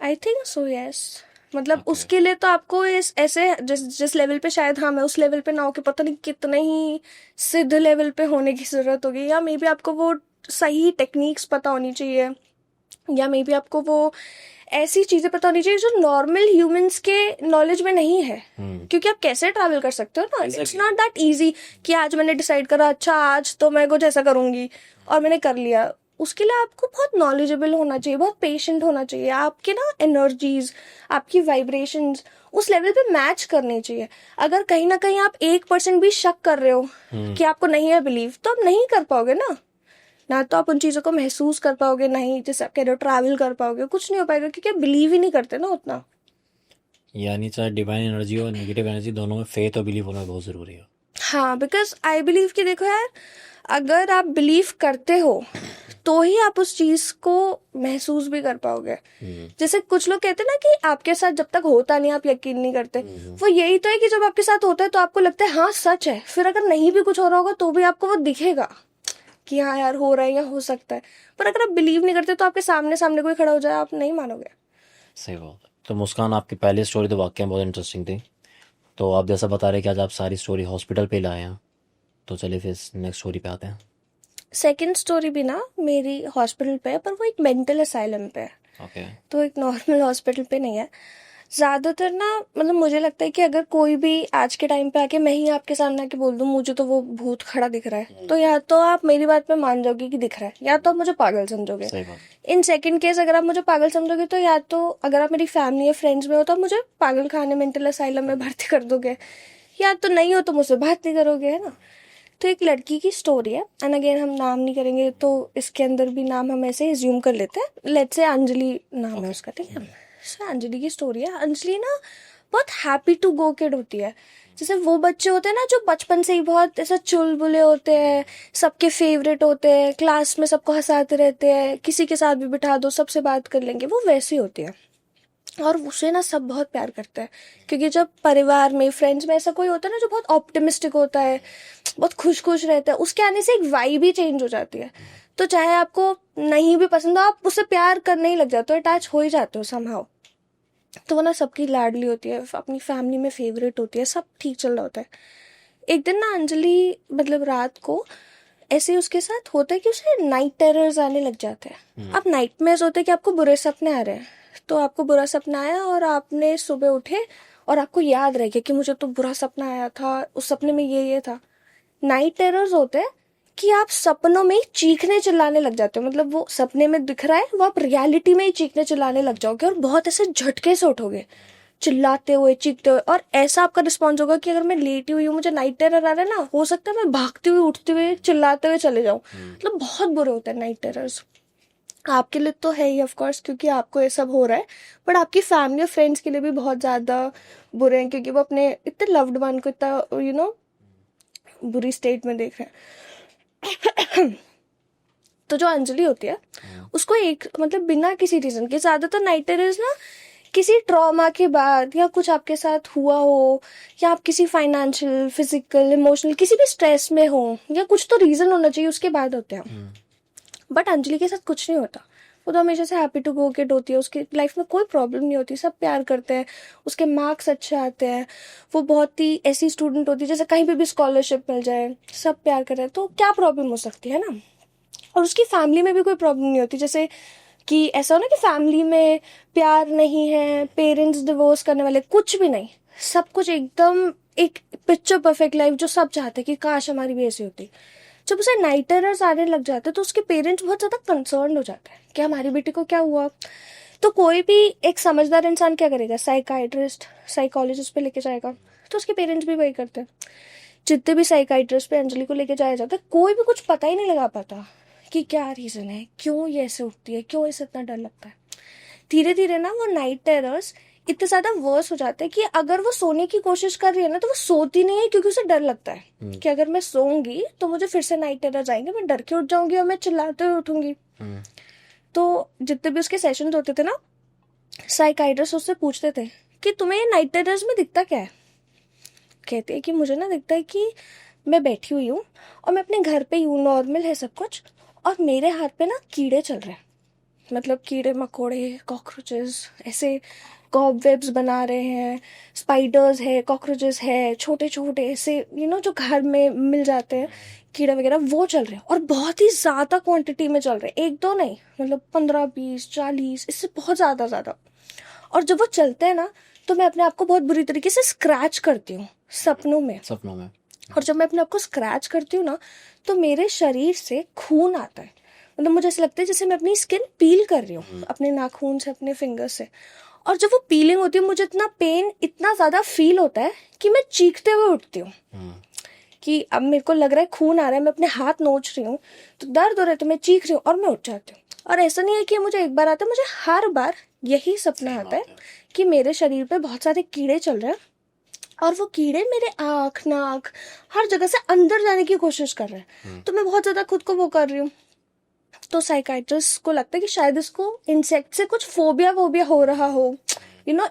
I think so, yes. मतलब उसके लिए तो आपको इस ऐसे जिस लेवल पे शायद मैं उस लेवल पे ना हो के पता नहीं कितने ही सिद्ध लेवल पे होने की जरूरत होगी, या मे बी आपको वो सही टेक्निक्स पता होनी चाहिए, या मे बी आपको वो ऐसी चीजें पता होनी चाहिए जो नॉर्मल ह्यूमंस के नॉलेज में नहीं है। क्योंकि आप कैसे ट्रैवल कर सकते हो ना, इट्स नॉट दैट इजी कि आज मैंने डिसाइड करा, अच्छा आज तो मैं कुछ ऐसा करूंगी और मैंने कर लिया। उसके लिए आपको बहुत नॉलेजेबल होना चाहिए, बहुत पेशेंट होना चाहिए, आपके ना एनर्जीज, आपकी वाइब्रेशंस उस लेवल पे मैच करनी चाहिए। अगर कहीं ना कहीं आप 1% भी शक कर रहे हो कि आपको नहीं है बिलीव, तो आप नहीं कर पाओगे ना तो आप उन चीजों को महसूस कर पाओगे, नहीं जैसे आप कह रहे हो ट्रैवल कर पाओगे, कुछ नहीं हो पाएगा, क्योंकि आप बिलीव ही नहीं करते ना उतना। यानी चाहे डिवाइन एनर्जी हो, नेगेटिव एनर्जी, दोनों में फेथ और बिलीव होना बहुत ज़रूरी है। हाँ, बिकॉज आई बिलीव कि देखो यार, अगर आप बिलीव करते हो तो ही आप उस चीज को महसूस भी कर पाओगे। जैसे कुछ लोग कहते हैं ना कि आपके साथ जब तक होता नहीं आप यकीन नहीं करते, वो यही तो है कि जब आपके साथ होता है तो आपको लगता है हाँ सच है, फिर अगर नहीं भी कुछ हो रहा होगा तो भी आपको वो दिखेगा कि हाँ यार हो रहा है या हो सकता है। पर अगर आप बिलीव नहीं करते तो आपके सामने सामने कोई खड़ा हो जाए, आप नहीं मानोगे। सही बात है। तो मुस्कान, आपकी पहली स्टोरी तो वाकई बहुत इंटरेस्टिंग थी। तो आप जैसा बता रहे कि आज आप सारी स्टोरी हॉस्पिटल पे लाए हैं, तो चलिए फिर नेक्स्ट स्टोरी पे आते हैं। सेकंड स्टोरी भी ना मेरी हॉस्पिटल पे है, पर वो एक मेंटल असाइलम पे है। ओके। तो एक नॉर्मल हॉस्पिटल पे नहीं है। ज़्यादातर ना, मतलब मुझे लगता है कि अगर कोई भी आज के टाइम पे आके मैं ही आपके सामने आके बोल दूँ मुझे तो वो भूत खड़ा दिख रहा है, तो या तो आप मेरी बात पे मान जाओगे कि दिख रहा है, या तो आप मुझे पागल समझोगे। सही बात। इन सेकंड केस अगर आप मुझे पागल समझोगे तो या तो अगर आप मेरी फैमिली या फ्रेंड्स में हो तो आप मुझे पागल खाने मेंटल असाइलम में भर्ती कर दोगे, या तो नहीं हो तो मुझसे बात नहीं करोगे, है ना। तो एक लड़की की स्टोरी है, एंड अगेन हम नाम नहीं करेंगे, तो इसके अंदर भी नाम हम ऐसे एज्यूम कर लेते हैं। लेट्स से अंजलि नाम है उसका, ठीक है। सो अंजलि की स्टोरी है। अंजलि ना बहुत हैप्पी टू गो किड होती है। जैसे वो बच्चे होते हैं ना जो बचपन से ही बहुत ऐसा चुलबुले होते हैं, सबके फेवरेट होते हैं, क्लास में सबको हंसाते रहते हैं, किसी के साथ भी बिठा दो सबसे बात कर लेंगे, वो वैसी होती है। और उसे ना सब बहुत प्यार करते हैं, क्योंकि जब परिवार में फ्रेंड्स में ऐसा कोई होता है ना जो बहुत ऑप्टिमिस्टिक होता है, बहुत खुश खुश रहता है, उसके आने से एक वाइब ही चेंज हो जाती है। तो चाहे आपको नहीं भी पसंद हो, आप उससे प्यार करने ही लग जाते हो, अटैच हो ही जाते हो समहाउ। तो वो ना सबकी लाडली होती है, अपनी फैमिली में फेवरेट होती है, सब ठीक चल रहा होता है। एक दिन ना अंजलि मतलब रात को ऐसे ही उसके साथ होता है कि उसे नाइट टेरर्स आने लग जाते हैं। अब नाइटमेयर्स होते हैं कि आपको बुरे सपने आ रहे हैं, तो आपको बुरा सपना आया और आपने सुबह उठे और आपको याद रह गया कि मुझे तो बुरा सपना आया था, उस सपने में ये था। नाइट टेरर्स होते हैं कि आप सपनों में ही चीखने चिल्लाने लग जाते हो, मतलब वो सपने में दिख रहा है, वो आप रियलिटी में ही चीखने चिल्लाने लग जाओगे और बहुत ऐसे झटके से उठोगे, चिल्लाते हुए चीखते हुए। और ऐसा आपका रिस्पॉन्स होगा कि अगर मैं लेटी हुई हूँ, मुझे नाइट टेरर आ रहा है ना, हो सकता है मैं भागते हुए उठते हुए चिल्लाते हुए चले जाऊं। मतलब बहुत बुरे होते हैं नाइट टेरर्स। आपके लिए तो है ही ऑफ कोर्स, क्योंकि आपको ये सब हो रहा है, बट आपकी फैमिली और फ्रेंड्स के लिए भी बहुत ज्यादा बुरे हैं, क्योंकि वो अपने इतने लव्ड वन को इतना बुरी स्टेट में देख रहे हैं। तो जो अंजलि होती है उसको एक मतलब बिना किसी रीजन के, ज्यादातर नाइट टेरर्स ना किसी ट्रॉमा के बाद या कुछ आपके साथ हुआ हो, या आप किसी फाइनेंशियल फिजिकल इमोशनल किसी भी स्ट्रेस में हो, या कुछ तो रीजन होना चाहिए, उसके बाद होते हैं। बट अंजलि के साथ कुछ नहीं होता, वो तो हमेशा से हैप्पी टू गो किड होती है, उसकी लाइफ में कोई प्रॉब्लम नहीं होती, सब प्यार करते हैं, उसके मार्क्स अच्छे आते हैं, वो बहुत ही ऐसी स्टूडेंट होती है जैसे कहीं पे भी स्कॉलरशिप मिल जाए, सब प्यार कर रहे हैं, तो क्या प्रॉब्लम हो सकती है ना। और उसकी फैमिली में भी कोई प्रॉब्लम नहीं होती, जैसे कि ऐसा हो ना कि फैमिली में प्यार नहीं है, पेरेंट्स डिवोर्स करने वाले, कुछ भी नहीं, सब कुछ एकदम एक पिक्चर परफेक्ट लाइफ जो सब चाहते हैं कि काश हमारी भी ऐसी होती। जब उसे नाइट टेरर्स आने लग जाते तो उसके पेरेंट्स बहुत ज्यादा कंसर्न हो जाते हैं कि हमारी बेटी को क्या हुआ। तो कोई भी एक समझदार इंसान क्या करेगा, साइकाइट्रिस्ट साइकोलॉजिस्ट पे लेके जाएगा, तो उसके पेरेंट्स भी वही करते हैं। जितने भी साइकाइट्रिस्ट पे अंजलि को लेके जाया जाता है, कोई भी कुछ पता ही नहीं लगा पाता कि क्या रीजन है, क्यों ये ऐसे उठती है, क्यों इसे इतना डर लगता है। धीरे धीरे ना वो नाइट टेरर्स इतने ज्यादा वर्स हो जाते हैं कि अगर वो सोने की कोशिश कर रही है ना, तो वो सोती नहीं है, क्योंकि उसे डर लगता है कि अगर मैं सोऊंगी तो मुझे फिर से नाइट टेरर्स आएंगे, मैं डर के उठ जाऊंगी और मैं चिल्लाते हुए उठूंगी। तो जितने भी उसके सेशंस होते थे ना, साइकाइट्रिस्ट उससे पूछते थे कि तुम्हें नाइट टेरर्स में दिखता क्या है। कहते हैं कि मुझे ना दिखता है कि मैं बैठी हुई हूँ और मैं अपने घर पे ही हूँ, नॉर्मल है सब कुछ, और मेरे हाथ पे ना कीड़े चल रहे हैं, मतलब कीड़े मकोड़े कॉकरोचेस ऐसे कॉबवेब्स बना रहे हैं, स्पाइडर्स है, कॉकरोचेस है, छोटे छोटे ऐसे जो घर में मिल जाते हैं कीड़े वगैरह, वो चल रहे हैं और बहुत ही ज्यादा क्वांटिटी में चल रहे हैं, एक दो नहीं, मतलब 15 20 40, इससे बहुत ज्यादा ज्यादा। और जब वो चलते हैं ना, तो मैं अपने आप को बहुत बुरी तरीके से स्क्रैच करती हूँ सपनों में। और जब मैं अपने आप को स्क्रैच करती हूँ ना, तो मेरे शरीर से खून आता है, मतलब मुझे ऐसा लगता है जैसे मैं अपनी स्किन पील कर रही हूँ अपने नाखून से, अपने फिंगर से। और जब वो पीलिंग होती है, मुझे इतना पेन इतना ज्यादा फील होता है कि मैं चीखते हुए उठती हूँ कि अब मेरे को लग रहा है खून आ रहा है, मैं अपने हाथ नोच रही हूँ, तो दर्द हो रहा है, तो मैं चीख रही हूँ और मैं उठ जाती हूँ। और ऐसा नहीं है कि मुझे एक बार आता है, मुझे हर बार यही सपना आता है कि मेरे शरीर पे बहुत सारे कीड़े चल रहे हैं और वो कीड़े मेरे आँख नाक हर जगह से अंदर जाने की कोशिश कर रहे हैं। तो मैं बहुत ज्यादा खुद को वो कर रही हूँ। तो साइकाइट्रिस्ट को लगता है कि शायद इसको इंसेक्ट से कुछ फोबिया वोबिया हो रहा हो,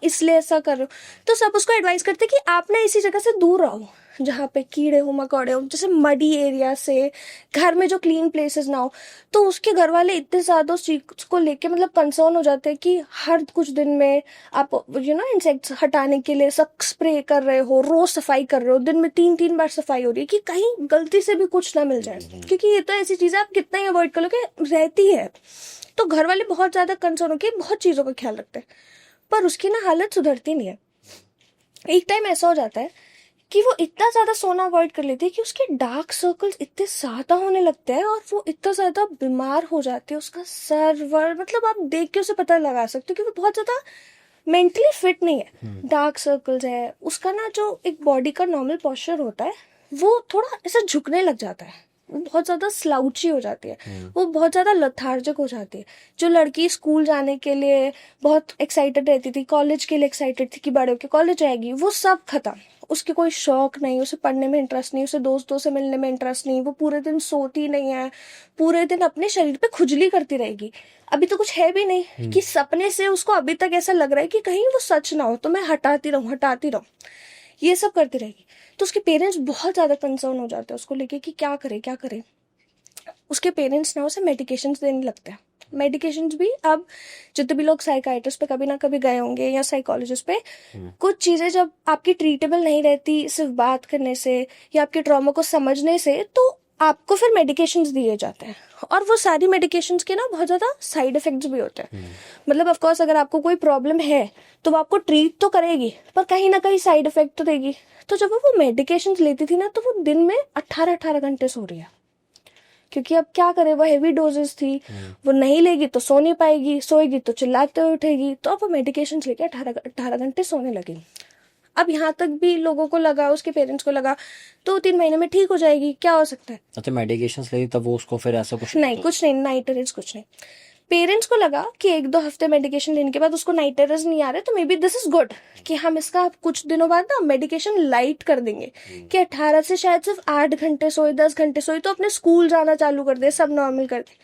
इसलिए ऐसा कर रहे हो। तो सब उसको एडवाइस करते हैं कि आप ना इसी जगह से दूर रहो जहाँ पे कीड़े हो मकोड़े हो, जैसे मडी एरिया से, घर में जो क्लीन प्लेसेस ना हो। तो उसके घर वाले इतने ज्यादा उस चीज को लेके मतलब कंसर्न हो जाते हैं कि हर कुछ दिन में आप इंसेक्ट्स हटाने के लिए सब स्प्रे कर रहे हो, रोज सफाई कर रहे हो, दिन में 3 3 बार सफाई हो रही है कि कहीं गलती से भी कुछ ना मिल जाए, क्योंकि ये तो ऐसी चीज है आप कितना ही अवॉइड कर लोगे रहती है। तो घर वाले बहुत ज्यादा कंसर्न होकर बहुत चीजों का ख्याल रखते हैं, पर उसकी ना हालत सुधरती नहीं है। एक टाइम ऐसा हो जाता है कि वो इतना ज्यादा सोना अवॉइड कर लेती है कि उसके डार्क सर्कल्स इतने ज्यादा होने लगते हैं और वो इतना ज्यादा बीमार हो जाती है, उसका सर वर, मतलब आप देख के उसे पता लगा सकते हो कि वो बहुत ज्यादा मेंटली फिट नहीं है। डार्क सर्कल्स है, उसका ना जो एक बॉडी का नॉर्मल पोस्चर होता है वो थोड़ा ऐसा झुकने लग जाता है, वो बहुत ज्यादा स्लाउची हो जाती है, वो बहुत ज्यादा लथार्जिक हो जाती है। जो लड़की स्कूल जाने के लिए बहुत एक्साइटेड रहती थी, कॉलेज के लिए एक्साइटेड थी कि बड़े होके कॉलेज जाएगी, वो सब खत्म। उसके कोई शौक नहीं, उसे पढ़ने में इंटरेस्ट नहीं, उसे दोस्तों से मिलने में इंटरेस्ट नहीं, वो पूरे दिन सोती नहीं है, पूरे दिन अपने शरीर पे खुजली करती रहेगी। अभी तो कुछ है भी नहीं कि सपने से उसको अभी तक ऐसा लग रहा है कि कहीं वो सच ना हो, तो मैं हटाती रहूं, ये सब करती रहेगी। तो उसके पेरेंट्स बहुत ज्यादा कंसर्न हो जाते हैं उसको लेके कि क्या करे क्या करे। उसके पेरेंट्स ना उसे मेडिकेशंस देने लगते हैं। मेडिकेशंस भी अब जितने भी लोग साइकाइट्रिस्ट पे कभी ना कभी गए होंगे या साइकोलॉजिस्ट पे, कुछ चीज़ें जब आपकी ट्रीटेबल नहीं रहती सिर्फ बात करने से या आपके ट्रॉमा को समझने से, तो आपको फिर मेडिकेशंस दिए जाते हैं। और वो सारी मेडिकेशंस के ना बहुत ज़्यादा साइड इफेक्ट्स भी होते हैं। मतलब ऑफ कोर्स अगर आपको कोई प्रॉब्लम है तो वो आपको ट्रीट तो करेगी, पर कहीं ना कहीं साइड इफेक्ट तो देगी। तो जब वो मेडिकेशंस लेती थी ना, तो वो दिन में 18-18 घंटे सो रही है, क्योंकि अब क्या करे, वो हेवी डोजेस थी, वो नहीं लेगी तो सो नहीं पाएगी, सोएगी तो चिल्लाते हुए उठेगी। तो अब वो मेडिकेशन लेके 18 घंटे सोने लगी। अब यहाँ तक भी लोगों को लगा, उसके पेरेंट्स को लगा 2-3 महीने में ठीक हो जाएगी, क्या हो सकता है। अच्छा, मेडिकेशंस लेती तब वो उसको फिर ऐसा कुछ नहीं, कुछ नहीं, नाइट टेरर्स कुछ नहीं। पेरेंट्स को लगा कि 1-2 हफ्ते मेडिकेशन लेने के बाद उसको नाइट टेरर्स नहीं आ रहे, तो may be this is good कि हम इसका कुछ दिनों बाद ना मेडिकेशन लाइट कर देंगे कि 18 से शायद सिर्फ 8 घंटे सोए, 10 घंटे सोए, तो अपने स्कूल जाना चालू कर दे, सब नॉर्मल कर दे।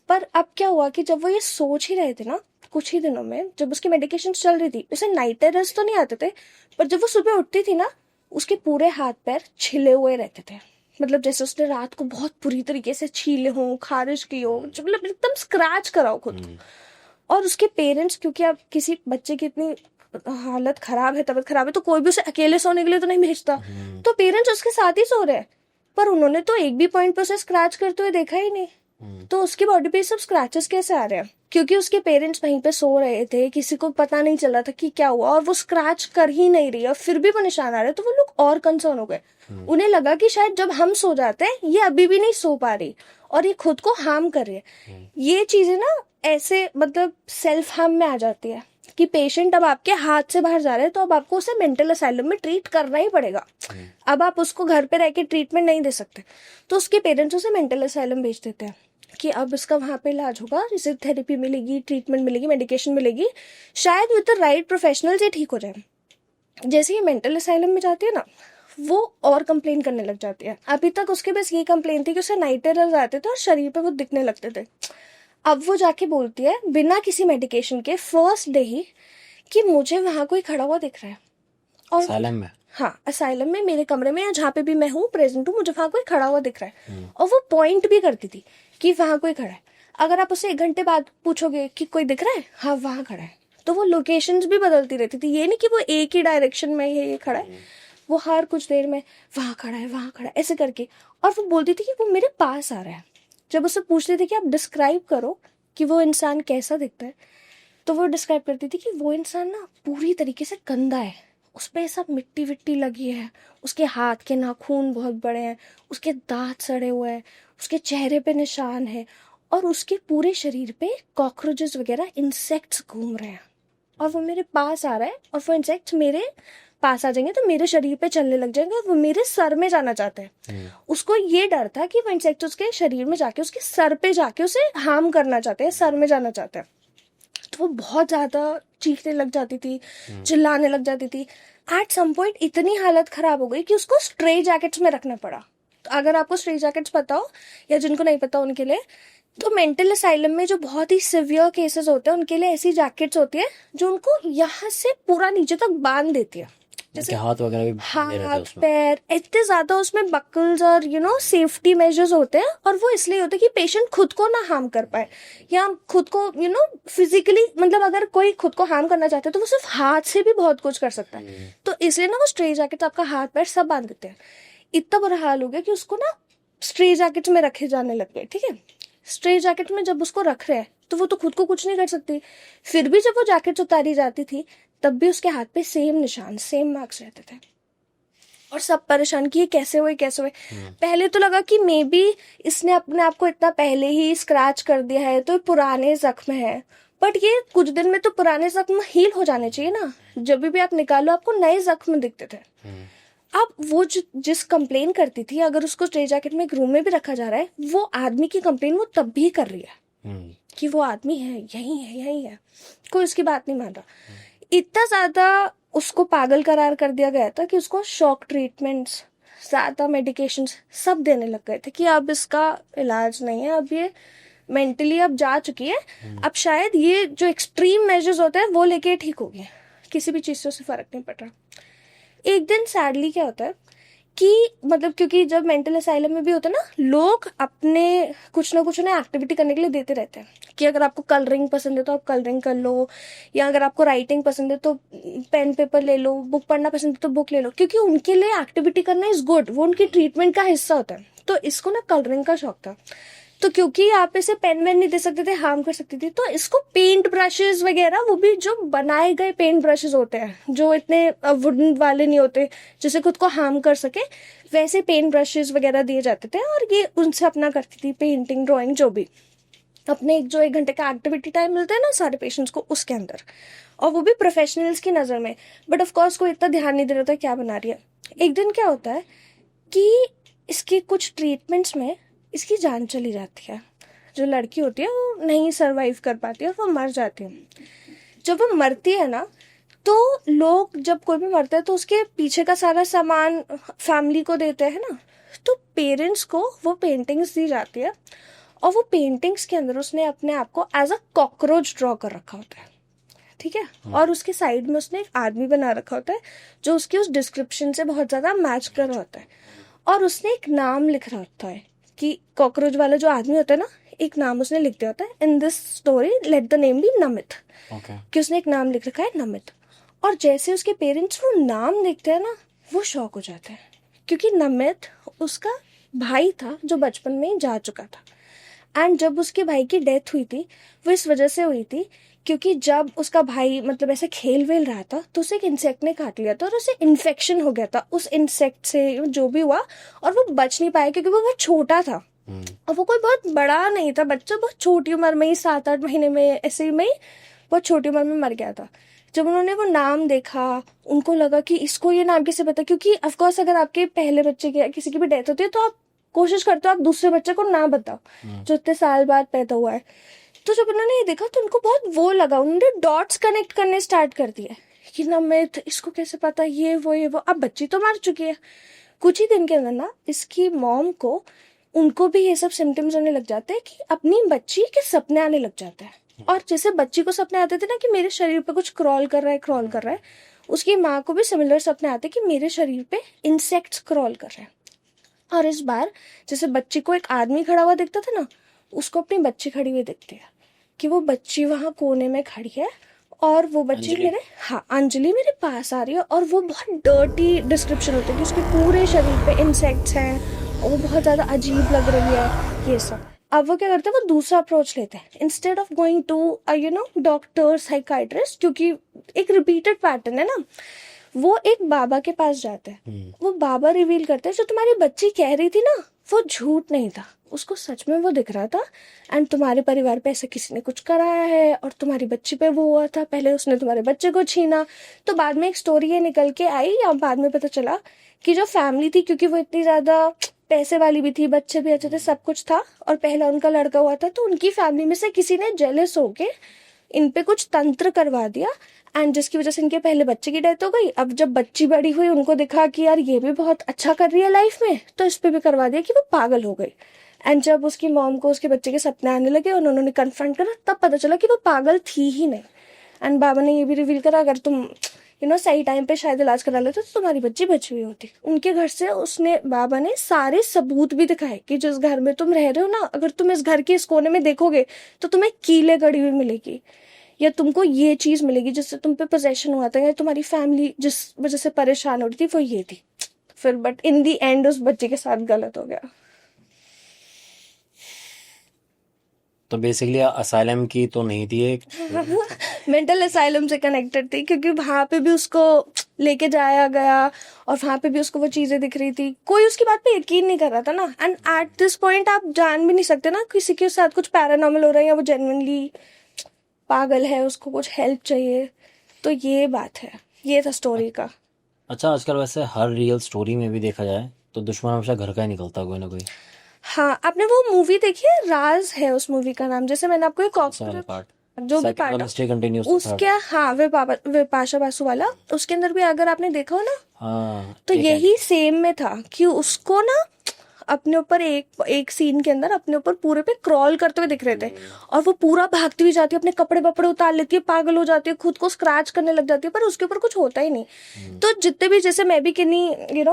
पर अब क्या हुआ कि जब वो ये सोच ही रहे थे ना, कुछ ही दिनों में जब उसकी मेडिकेशन चल रही थी, उसे नाइट टेरर्स तो नहीं आते थे, पर जब वो सुबह उठती थी ना, उसके पूरे हाथ पैर छिले हुए रहते थे। मतलब जैसे उसने रात को बहुत बुरी तरीके से छीले हों, खारिज की हो, मतलब एकदम स्क्रैच कराओ खुद को। और उसके पेरेंट्स, क्योंकि अब किसी बच्चे की इतनी हालत खराब है, तबीयत खराब है, तो कोई भी उसे अकेले सोने के लिए तो नहीं भेजता, तो पेरेंट्स उसके साथ ही सो रहे हैं। पर उन्होंने तो एक भी पॉइंट पर उसे स्क्रैच करते हुए देखा ही नहीं। तो उसकी बॉडी पे सब स्क्रैचेस कैसे आ रहे हैं? क्योंकि उसके पेरेंट्स वहीं पे सो रहे थे, किसी को पता नहीं चला था कि क्या हुआ, और वो स्क्रैच कर ही नहीं रही है, फिर भी वो निशान आ रहे, तो वो लोग और कंसर्न हो गए। उन्हें लगा कि शायद जब हम सो जाते हैं ये अभी भी नहीं सो पा रही और ये खुद को हार्म कर रही है। ये चीजें ना ऐसे मतलब सेल्फ हार्म में आ जाती है कि पेशेंट अब आपके हाथ से बाहर जा रहे हैं, तो अब आपको उसे मेंटल असाइलम में ट्रीट करना ही पड़ेगा। अब आप उसको घर पे रह के ट्रीटमेंट नहीं दे सकते, तो उसके पेरेंट्स उसे मेंटल असाइलम भेज देते हैं कि अब इसका वहाँ पे इलाज होगा, इसे थेरेपी मिलेगी, ट्रीटमेंट मिलेगी, मेडिकेशन मिलेगी, शायद विद द राइट प्रोफेशनल ये ठीक हो जाए। जैसे ही मेंटल असाइलम में जाती है ना, वो और कंप्लेन करने लग जाती है। अभी तक उसके बस ये कंप्लेन थी कि उसे नाइट टेरर्स आते थे और शरीर पे वो दिखने लगते थे। अब वो जाके बोलती है बिना किसी मेडिकेशन के फर्स्ट डे ही कि मुझे वहाँ कोई खड़ा हुआ दिख रहा है। और असाइलम में? हाँ, असाइलम में, मेरे कमरे में या जहाँ पे भी मैं हूँ प्रेजेंट हूँ, मुझे वहाँ कोई खड़ा हुआ दिख रहा है। और वो पॉइंट भी करती थी कि वहाँ कोई खड़ा है। अगर आप उसे 1 घंटे बाद पूछोगे कि कोई दिख रहा है, हाँ वहाँ खड़ा है, तो वो लोकेशंस भी बदलती रहती थी। ये नहीं कि वो एक ही डायरेक्शन में ये खड़ा है, वो हर कुछ देर में वहाँ खड़ा है, वहाँ खड़ा है, ऐसे करके। और वो बोलती थी कि वो मेरे पास आ रहा है। जब उससे पूछते थे कि आप डिस्क्राइब करो कि वो इंसान कैसा दिखता है, तो वो डिस्क्राइब करती थी कि वो इंसान ना पूरी तरीके से गंदा है, उस पर सब मिट्टी विट्टी लगी है, उसके हाथ के नाखून बहुत बड़े हैं, उसके दांत सड़े हुए हैं, उसके चेहरे पे निशान है, और उसके पूरे शरीर पे कॉकरोचेस वगैरह इंसेक्ट्स घूम रहे हैं। और वो मेरे पास आ रहा है, और वो इंसेक्ट्स मेरे पास आ जाएंगे तो मेरे शरीर पे चलने लग जाएंगे, और वो मेरे सर में जाना चाहते हैं। उसको ये डर था कि वो इंसेक्ट उसके शरीर में जाके उसके सर पे जाके उसे हार्म करना चाहते हैं, सर में जाना चाहते हैं। तो वो बहुत ज्यादा चीखने लग जाती थी, चिल्लाने लग जाती थी। एट सम पॉइंट इतनी हालत खराब हो गई कि उसको स्ट्रे जैकेट्स में रखना पड़ा। तो अगर आपको स्ट्रे जैकेट्स पता हो, या जिनको नहीं पता उनके लिए, तो मेंटल असाइलम में जो बहुत ही सिवियर केसेस होते हैं उनके लिए ऐसी जैकेट्स होती है जो उनको यहाँ से पूरा नीचे तक बांध देती है। जैसे हाथ वगैरह भी बंधे रहते हैं हाथ उसमें। पैर इतने ज्यादा उसमें बकल्स और सेफ्टी मेजर्स होते हैं, और वो इसलिए होते हैं कि पेशेंट खुद को ना हार्म कर पाए, या खुद को फिजिकली, मतलब अगर कोई खुद को हार्म करना चाहता है तो वो सिर्फ हाथ से भी बहुत कुछ कर सकता है। तो इसलिए ना वो स्ट्रे जैकेट आपका हाथ पैर सब बांध देते हैं। इतना बुरा हाल हो गया कि उसको ना स्ट्रे जैकेट में रखे जाने लग गए। ठीक है, स्ट्रे जैकेट में जब उसको रख रहे हैं तो वो तो खुद को कुछ नहीं कर सकती। फिर भी जब वो जैकेट उतारी जाती थी तब भी उसके हाथ पे सेम निशान, सेम मार्क्स रहते थे। और सब परेशान कि ये कैसे हुए, कैसे हुए। पहले तो लगा कि मे बी इसने अपने आप को इतना पहले ही स्क्रैच कर दिया है तो पुराने जख्म है, बट ये कुछ दिन में तो पुराने जख्म हील हो जाने चाहिए ना। जब भी आप निकालो आपको नए जख्म दिखते थे। अब वो जिस कंप्लेन करती थी, अगर उसको स्ट्रे जैकेट में एक रूम में भी रखा जा रहा है, वो आदमी की कंप्लेन वो तब भी कर रही है कि वो आदमी है, यही है, यही है, कोई उसकी बात नहीं मान रहा। इतना ज्यादा उसको पागल करार कर दिया गया था कि उसको शॉक ट्रीटमेंट्स, ज्यादा मेडिकेशंस सब देने लग गए थे कि अब इसका इलाज नहीं है, अब ये मेंटली अब जा चुकी है, अब शायद ये जो एक्सट्रीम मेजर्स होते हैं वो लेके ठीक हो गए, किसी भी चीज से उसे फर्क नहीं पड़ रहा। एक दिन सैडली क्या होता है कि मतलब क्योंकि जब मेंटल असाइलम में भी होता है ना, लोग अपने कुछ ना कुछ उन्हें एक्टिविटी करने के लिए देते रहते हैं कि अगर आपको कलरिंग पसंद है तो आप कलरिंग कर लो, या अगर आपको राइटिंग पसंद है तो पेन पेपर ले लो, बुक पढ़ना पसंद है तो बुक ले लो, क्योंकि उनके लिए एक्टिविटी करना इज गुड, वो उनकी ट्रीटमेंट का हिस्सा होता है। तो इसको ना कलरिंग का शौक था, तो क्योंकि आप इसे पेन वेन नहीं दे सकते थे, हार्म कर सकती थी, तो इसको पेंट ब्रशेस वगैरह, वो भी जो बनाए गए पेंट ब्रशेस होते हैं जो इतने वुडन वाले नहीं होते जिसे खुद को हार्म कर सके, वैसे पेंट ब्रशेस वगैरह दिए जाते थे, और ये उनसे अपना करती थी पेंटिंग ड्राइंग जो भी, अपने जो 1 घंटे का एक्टिविटी टाइम मिलता है ना सारे पेशेंट्स को उसके अंदर, और वो भी प्रोफेशनल्स की नज़र में। बट ऑफ कोर्स कोई इतना ध्यान नहीं दे रहा था क्या बना रही है। एक दिन क्या होता है कि इसके कुछ ट्रीटमेंट्स में इसकी जान चली जाती है, जो लड़की होती है वो नहीं सरवाइव कर पाती है और वो मर जाती है। जब वो मरती है ना, तो लोग जब कोई भी मरता है तो उसके पीछे का सारा सामान फैमिली को देते हैं ना, तो पेरेंट्स को वो पेंटिंग्स दी जाती है, और वो पेंटिंग्स के अंदर उसने अपने आप को एज अ कॉकरोच ड्रॉ कर रखा होता है, ठीक है, और उसके साइड में उसने एक आदमी बना रखा होता है जो उसकी उस डिस्क्रिप्शन से बहुत ज़्यादा मैच कर रहा होता है, और उसने एक नाम लिख रहा होता है कि कॉकरोच वाला जो आदमी होता है ना, एक नाम उसने लिख दिया होता है, in this story let the name be Namit, कि उसने एक नाम लिख रखा है नमित। और जैसे उसके पेरेंट्स वो नाम देखते हैं ना, वो शॉक हो जाते हैं, क्योंकि नमित उसका भाई था जो बचपन में ही जा चुका था। एंड जब उसके भाई की डेथ हुई थी, वो इस वजह से हुई थी क्योंकि जब उसका भाई मतलब ऐसे खेल वेल रहा था तो उसे एक इंसेक्ट ने काट लिया था, और उसे इन्फेक्शन हो गया था उस इंसेक्ट से, जो भी हुआ, और वो बच नहीं पाया क्योंकि वो बहुत छोटा था, और वो कोई बहुत बड़ा नहीं था बच्चा, बहुत छोटी उम्र में ही 7-8 महीने में ऐसे में ही बहुत छोटी उम्र में मर गया था। जब उन्होंने वो नाम देखा, उनको लगा कि इसको ये नाम कैसे पता, क्योंकि ऑफकोर्स अगर आपके पहले बच्चे की किसी की भी डेथ होती है तो आप कोशिश करते हो आप दूसरे बच्चे को ना बताओ जो इतने साल बाद पैदा हुआ है। तो जब उन्होंने ये देखा तो उनको बहुत वो लगा, उन्होंने डॉट्स कनेक्ट करने स्टार्ट कर दिए कि नमित, इसको कैसे पता, ये वो। अब बच्ची तो मर चुकी है। कुछ ही दिन के अंदर ना इसकी मॉम को, उनको भी ये सब सिम्टम्स होने लग जाते हैं कि अपनी बच्ची के सपने आने लग जाते हैं, और जैसे बच्ची को सपने आते थे ना कि मेरे शरीर पे कुछ क्रॉल कर रहा है, उसकी माँ को भी सिमिलर सपने आते कि मेरे शरीर पे इंसेक्ट्स क्रॉल कर रहे हैं। और इस बार जैसे बच्ची को एक आदमी खड़ा हुआ दिखता था ना, उसको अपनी बच्ची खड़ी हुई दिखती है कि वो बच्ची वहां कोने में खड़ी है, और वो बच्ची अंजलि मेरे पास आ रही है, और वो बहुत डर्टी डिस्क्रिप्शन होती है कि उसके पूरे शरीर पे इंसेक्ट्स हैं और वो बहुत ज़्यादा अजीब लग रही है ये सब। अब वो क्या करते हैं, वो दूसरा अप्रोच लेते हैं, instead of going to doctor psychiatrist, क्योंकि एक रिपीटेड पैटर्न है ना, वो एक बाबा के पास जाते हैं। वो बाबा रिवील करते हैं जो तुम्हारी बच्ची कह रही थी ना, वो झूठ नहीं था, उसको सच में वो दिख रहा था, एंड तुम्हारे परिवार पे ऐसे किसी ने कुछ कराया है और तुम्हारी बच्ची पे वो हुआ था, पहले उसने तुम्हारे बच्चे को छीना। तो बाद में एक स्टोरी ये निकल के आई, और बाद में पता चला कि जो फैमिली थी, क्योंकि वो इतनी ज़्यादा पैसे वाली भी थी, बच्चे भी अच्छे थे, सब कुछ था, और पहला उनका लड़का हुआ था, तो उनकी फैमिली में से किसी ने जेलस होके इन पे कुछ तंत्र करवा दिया, एंड जिसकी वजह से इनके पहले बच्चे की डेथ हो गई। अब जब बच्ची बड़ी हुई, उनको दिखा कि यार ये भी बहुत अच्छा कर रही है लाइफ में, तो इस पे भी करवा दिया कि वो पागल हो गई। एंड जब उसकी मॉम को उसके बच्चे के सपने आने लगे और उन्होंने कन्फ्रंट करा, तब पता चला कि वो पागल थी ही नहीं। एंड बाबा ने ये भी रिवील करा, अगर तुम सही टाइम पे शायद इलाज करा लेते तो तुम्हारी बच्ची बची हुई होती। उनके घर से उसने, बाबा ने सारे सबूत भी दिखाए कि जिस घर में तुम रह रहे हो ना, अगर तुम इस घर के इस कोने में देखोगे तो तुम्हें कीले गड़ी हुई मिलेगी, या तुमको ये चीज मिलेगी जिससे तुम पे पोजेशन हुआ था, या तुम्हारी फैमिली जिस वजह से परेशान हो रही थी वो ये थी। फिर बट इन दी एंड उस बच्चे के साथ गलत हो गया। तो बेसिकली असाइलम की तो नहीं थी एक मेंटल असाइलम से कनेक्टेड थी, क्योंकि वहां पे भी उसको लेके जाया गया और वहां पे भी उसको वो चीजें दिख रही थी, कोई उसकी बात पे यकीन नहीं कर रहा था ना। एंड एट दिस पॉइंट आप जान भी नहीं सकते ना किसी के साथ कुछ पैरानॉर्मल हो रहा है या वो जेन्युइनली पागल है, उसको कुछ हेल्प चाहिए। तो ये बात है, ये था स्टोरी का। अच्छा, आजकल वैसे हर रियल स्टोरी में भी देखा जाए तो दुश्मन हमेशा घर का ही निकलता कोई ना कोई। हाँ, आपने वो मूवी देखी है, राज है उस मूवी का नाम, जैसे मैंने आपको एक सारे पार्ट जो भी पार्ट मिस्टेक कंटिन्यूस उसके, हाँ विपाशा बासु वाला, उसके अंदर भी अगर आपने देखा हो ना, हाँ तो यही सेम में था कि उसको ना अपने ऊपर एक सीन के अंदर अपने ऊपर पूरे पे क्रॉल करते हुए दिख रहे थे, और वो पूरा भागती हुई जाती है, अपने कपड़े वपड़े उतार लेती है, पागल हो जाती है, खुद को स्क्रैच करने लग जाती है, पर उसके ऊपर कुछ होता ही नहीं। तो जितने भी, जैसे मैं भी किन्हीं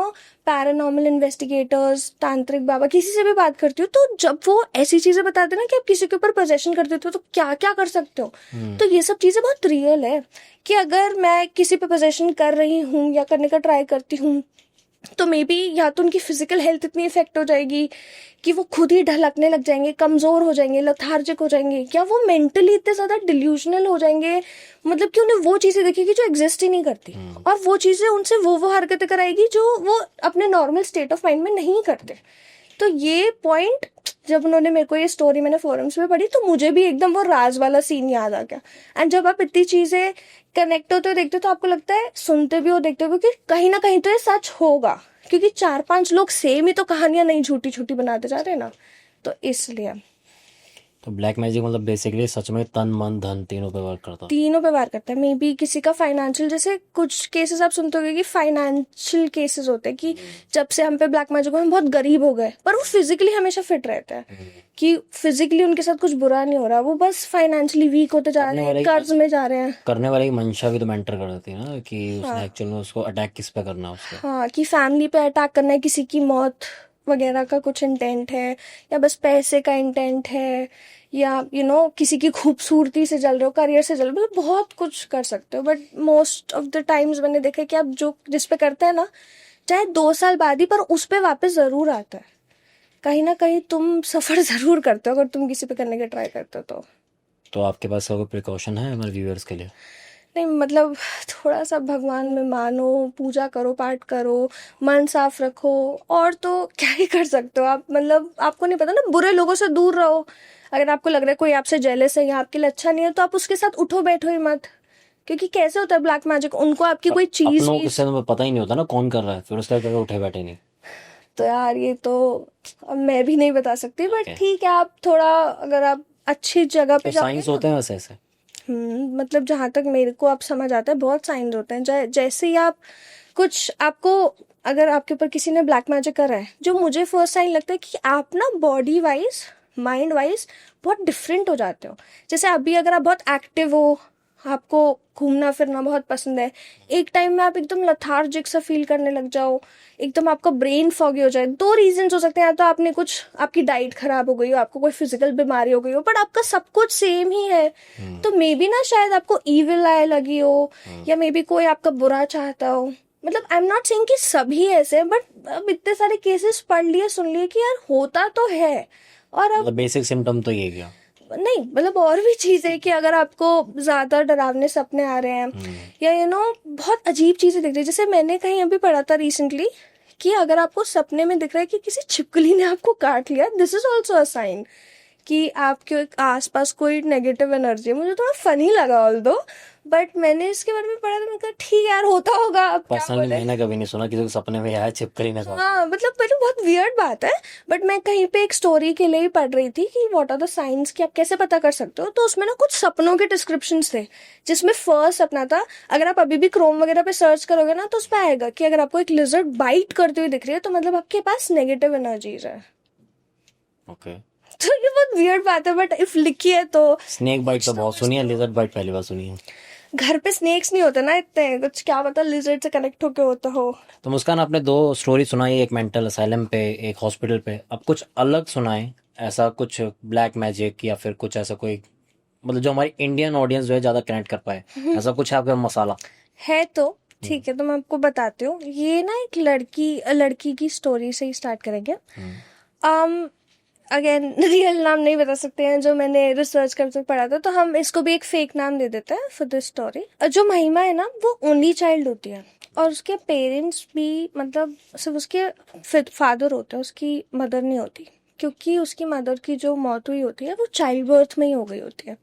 पैरानॉर्मल इन्वेस्टिगेटर्स, तांत्रिक बाबा, किसी से भी बात करती हूँ, तो जब वो ऐसी चीजें बताते हैं ना कि आप किसी के ऊपर पोजेशन कर देते हो तो क्या क्या कर सकते हो, तो ये सब चीजें बहुत रियल है। कि अगर मैं किसी पे पोजेशन कर रही हूँ या करने का ट्राई करती हूँ, तो मे बी या तो उनकी फिजिकल हेल्थ इतनी इफेक्ट हो जाएगी कि वो खुद ही ढलकने लग जाएंगे, कमजोर हो जाएंगे, लथार्जिक हो जाएंगे, या वो मेंटली इतने ज्यादा डिल्यूजनल हो जाएंगे, मतलब कि उन्हें वो चीजें दिखेगी जो एग्जिस्ट ही नहीं करती, और वो चीजें उनसे वो हरकतें कराएगी जो वो अपने नॉर्मल स्टेट ऑफ माइंड में नहीं करते। तो ये पॉइंट, जब उन्होंने मेरे को ये स्टोरी मैंने फोरम्स में पढ़ी, तो मुझे भी एकदम वो राज वाला सीन याद आ गया। एंड जब आप इतनी चीजें कनेक्ट होते हो, देखते हो, तो आपको लगता है, सुनते भी हो, देखते हो कि कहीं ना कहीं तो ये सच होगा, क्योंकि 4-5 लोग सेम ही तो कहानियां नहीं झूठी झूठी बनाते जा रहे हैं ना, तो इसलिए तो ब्लैक मैजिक मतलब बेसिकली सच में तन मन धन तीनों पे वर्क करता है। तीनों पे वार करता है। मे बी किसी का फाइनेंशियल, जैसे कुछ केसेस आप सुनते होगे कि फाइनेंशियल केसेस होते हैं कि जब से हम पे ब्लैक मैजिक, हम बहुत गरीब हो गए, पर वो फिजिकली हमेशा फिट रहता है, कि फिजिकली उनके साथ कुछ बुरा नहीं हो रहा, वो बस फाइनेंशियली वीक होते जा रहे हैं, कर्ज में जा रहे हैं। करने वाले की मंशा भी तो मैटर कर देती है ना, कि उसने एक्चुअल में उसको अटैक किस पे करना है उसको। हाँ, कि फैमिली पे अटैक करना है, किसी की मौत वगैरह का कुछ इंटेंट है, या बस पैसे का इंटेंट है, या किसी की खूबसूरती से जल रहे हो, करियर से जल रहे हो, मतलब बहुत कुछ कर सकते हो। But most of the times मैंने देखा है कि आप जो जिस पे करते हैं ना, चाहे 2 साल बाद ही, पर उस पे वापस जरूर आता है। कहीं ना कहीं तुम सफर जरूर करते हो अगर तुम किसी पे करने का ट्राई करते हो तो। तो आपके पास कोई प्रिकॉशन है हमारे व्यूअर्स के लिए? नहीं, मतलब थोड़ा सा भगवान में मानो, पूजा करो, पाठ करो, मन साफ रखो, और तो क्या ही कर सकते हो आप। मतलब आपको नहीं पता ना, बुरे लोगों से दूर रहो। अगर आपको लग रहा है कोई आपसे जेलस है या आपके लिए अच्छा नहीं है, तो आप उसके साथ उठो बैठो ही मत, क्योंकि कैसे होता है ब्लैक मैजिक, उनको आपकी कोई चीज अपनों किससे तो पता ही नहीं होता ना कौन कर रहा है, फिर उसके बाद उठे बैठे नहीं। तो यार ये तो अब मैं भी नहीं बता सकती, बट Okay. ठीक है, आप थोड़ा, अगर आप अच्छी जगह पे तो साइंस होते हैं वैसे ऐसे? मतलब जहां तक मेरे को आप समझ आता है, बहुत साइंस होते हैं। जैसे ही आप कुछ, आपको, अगर आपके ऊपर किसी ने ब्लैक मैजिक करा है, जो मुझे फर्स्ट साइन लगता है कि आप ना बॉडी वाइज, माइंड वाइज बहुत डिफरेंट हो जाते हो। जैसे अभी अगर आप बहुत एक्टिव हो, आपको घूमना फिरना बहुत पसंद है, एक टाइम में आप एकदम लथार्जिक सा फील करने लग जाओ, एकदम आपका ब्रेन फॉगी हो जाए। 2 रीजंस हो सकते हैं, या तो आपने कुछ, आपकी डाइट खराब हो गई हो, आपको कोई फिजिकल बीमारी हो गई हो, बट आपका सब कुछ सेम ही है। तो मे बी ना, शायद आपको इविल आय लगी हो, या मे बी कोई आपका बुरा चाहता हो। मतलब आई एम नॉट सेइंग कि सभी ऐसे हैं, बट अब इतने सारे केसेस पढ़ लिए, सुन लिए कि यार होता तो है। और अब मतलब बेसिक सिम्टम तो ये क्या? नहीं, मतलब और भी चीज है कि अगर आपको ज्यादा डरावने सपने आ रहे हैं, या बहुत अजीब चीजें दिख रही है। जैसे मैंने कहीं अभी पढ़ा था रिसेंटली कि अगर आपको सपने में दिख रहा है कि किसी छिपकली ने आपको काट लिया, this is also a sign कि आपके आसपास कोई नेगेटिव एनर्जी है। मुझे थोड़ा फनी लगा ऑल दो, बट मैंने इसके बारे में पढ़ा, तो मैंने कहा ठीक है यार, होता होगा, अब क्या पर्सनली बोले। मैंने कभी नहीं सुना किसी को सपने में आया छिपकली ने काटा। हाँ, मतलब पहले बहुत वियर्ड बात है, बट मैं कहीं पे एक स्टोरी के लिए ही पढ़ रही थी कि व्हाट आर द साइंस, कि आप कैसे पता कर सकते हो। तो उसमें ना कुछ सपनों के डिस्क्रिप्शंस थे, जिसमें फर्स्ट सपना था, अगर आप अभी भी क्रोम वगैरह पे सर्च करोगे ना, तो उसमें आएगा कि अगर आपको एक लिजर्ड बाइट करते हुए दिख रही है, तो मतलब आपके पास नेगेटिव एनर्जीज है। ओके। तो ये बहुत वियर्ड बात है, बट इफ लिखी है तो। स्नेक बाइट तो बहुत सुनी है, लिजर्ड बाइट पहली बार सुनी है। घर पे स्नेक्स नहीं होते ना इतने, कुछ क्या पता लिजर्ड से कनेक्ट होके होता हो। तो मुस्कान, आपने 2 स्टोरी सुनाई, एक मेंटल असाइलम पे, एक हॉस्पिटल पे, अब कुछ अलग सुनाए, ऐसा कुछ ब्लैक मैजिक या फिर कुछ ऐसा कोई, मतलब जो हमारी इंडियन ऑडियंस जो है ज्यादा कनेक्ट कर पाए, ऐसा कुछ है आपका मसाला? है तो ठीक है, तो मैं आपको बताती हूँ। ये ना एक लड़की की स्टोरी से ही स्टार्ट करेंगे। अगेन रियल नाम नहीं बता सकते हैं, जो मैंने रिसर्च करते पढ़ा था, तो हम इसको भी एक फेक नाम दे देते हैं फॉर दिस स्टोरी। जो महिमा है ना, वो ओनली चाइल्ड होती है, और उसके पेरेंट्स भी, मतलब सिर्फ उसके फादर होते हैं, उसकी मदर नहीं होती, क्योंकि उसकी मदर की जो मौत हुई होती है वो चाइल्ड बर्थ में ही हो गई होती है।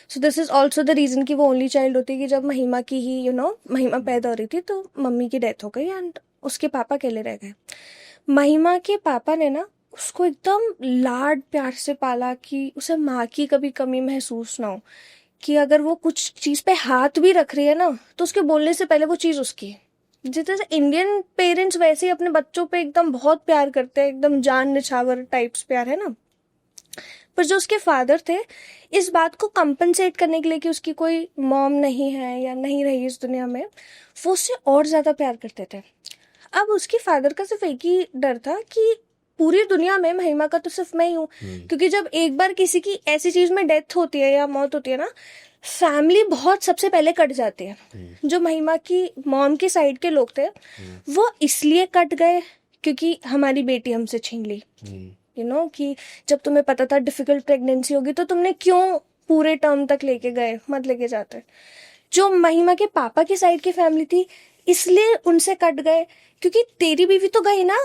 So this is also the reason कि वो ओनली चाइल्ड होती है, कि जब महिमा की ही महिमा पैदा हो रही थी, तो मम्मी की डेथ हो गई एंड उसके पापा अकेले रह गए। महिमा के पापा ने ना उसको एकदम लाड प्यार से पाला, कि उसे माँ की कभी कमी महसूस ना हो, कि अगर वो कुछ चीज पे हाथ भी रख रही है ना, तो उसके बोलने से पहले वो चीज उसकी है। जितने से इंडियन पेरेंट्स वैसे ही अपने बच्चों पे एकदम बहुत प्यार करते हैं, एकदम जान निछावर टाइप्स प्यार है ना। पर जो उसके फादर थे, इस बात को कंपनसेट करने के लिए कि उसकी कोई मॉम नहीं है या नहीं रही इस दुनिया में, वो उससे और ज्यादा प्यार करते थे। अब उसके फादर का सिर्फ एक ही डर था कि पूरी दुनिया में महिमा का तो सिर्फ मैं ही हूँ, क्योंकि जब एक बार किसी की ऐसी चीज में डेथ होती है या मौत होती है ना, फैमिली बहुत सबसे पहले कट जाती है। जो महिमा की मॉम के साइड के लोग थे वो इसलिए कट गए क्योंकि हमारी बेटी हमसे छीन ली, कि जब तुम्हें पता था डिफिकल्ट प्रेगनेंसी होगी तो तुमने क्यों पूरे टर्म तक लेके गए, मत लेके जाते। जो महिमा के पापा की साइड की फैमिली थी इसलिए उनसे कट गए क्योंकि तेरी बीवी तो गई ना,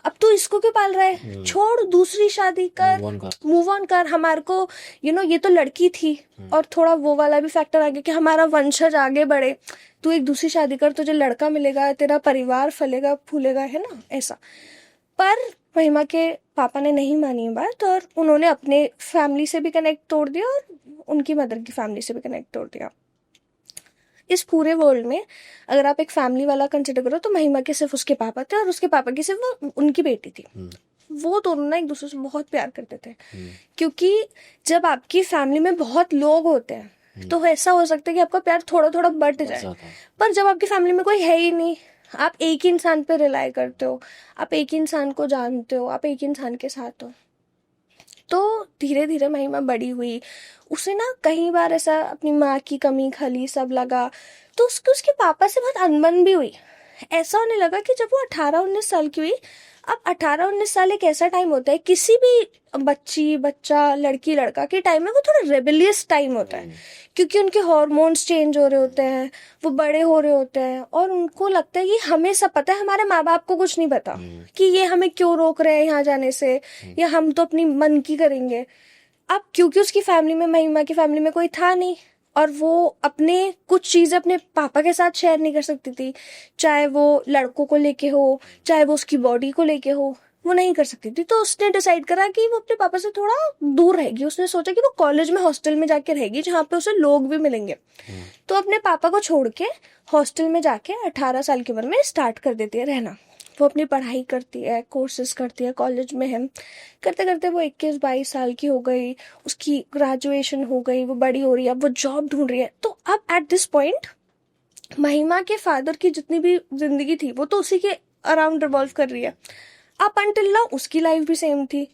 अब तू इसको क्यों पाल रहा है, छोड़, दूसरी शादी कर, मूव ऑन कर। हमारे को ये तो लड़की थी, और थोड़ा वो वाला भी फैक्टर आ गया कि हमारा वंशज आगे बढ़े, तू एक दूसरी शादी कर, तुझे लड़का मिलेगा, तेरा परिवार फलेगा फूलेगा, है ना, ऐसा। पर महिमा के पापा ने नहीं मानी बात, और उन्होंने अपने फैमिली से भी कनेक्ट तोड़ दिया और उनकी मदर की फैमिली से भी कनेक्ट तोड़ दिया। इस पूरे वर्ल्ड में अगर आप एक फैमिली वाला कंसिडर करो तो महिमा के सिर्फ उसके पापा थे और उसके पापा की सिर्फ वो उनकी बेटी थी। वो दोनों ना एक दूसरे से बहुत प्यार करते थे, क्योंकि जब आपकी फैमिली में बहुत लोग होते हैं तो ऐसा हो सकता है कि आपका प्यार थोड़ा थोड़ा बढ़ जाए, पर जब आपकी फैमिली में कोई है ही नहीं, आप एक ही इंसान पे रिलाई करते हो, आप एक ही इंसान को जानते हो, आप एक ही इंसान के साथ हो, तो धीरे धीरे महिमा बड़ी हुई। उसे ना कई बार ऐसा अपनी माँ की कमी खली सब लगा, तो उसके पापा से बहुत अनबन भी हुई। ऐसा होने लगा कि जब वो 18-19 साल की हुई, अब 18-19 साल एक ऐसा टाइम होता है किसी भी बच्चा लड़की लड़का के टाइम में, वो थोड़ा रेबेलियस टाइम होता है, क्योंकि उनके हार्मोन्स चेंज हो रहे होते हैं, वो बड़े हो रहे होते हैं, और उनको लगता है कि हमें सब पता है, हमारे माँ बाप को कुछ नहीं पता कि ये हमें क्यों रोक रहे हैं यहाँ जाने से, या हम तो अपनी मन की करेंगे। अब क्योंकि उसकी फैमिली में, महिमा की फैमिली में कोई था नहीं, और वो अपने कुछ चीजें अपने पापा के साथ शेयर नहीं कर सकती थी, चाहे वो लड़कों को लेके हो, चाहे वो उसकी बॉडी को लेके हो, वो नहीं कर सकती थी। तो उसने डिसाइड करा कि वो अपने पापा से थोड़ा दूर रहेगी। उसने सोचा कि वो कॉलेज में हॉस्टल में जाके रहेगी जहाँ पे उसे लोग भी मिलेंगे। तो अपने पापा को छोड़ के हॉस्टल में जाके 18 साल की उम्र में स्टार्ट कर देती है रहना। वो अपनी पढ़ाई करती है, कोर्सेज करती है, कॉलेज में है, करते करते वो 21-22 साल की हो गई, उसकी ग्रेजुएशन हो गई, वो बड़ी हो रही है, अब वो जॉब ढूंढ रही है। तो अब एट दिस पॉइंट महिमा के फादर की जितनी भी जिंदगी थी वो तो उसी के अराउंड रिवॉल्व कर रही है। अप अंटिल नाउ उसकी लाइफ भी सेम थी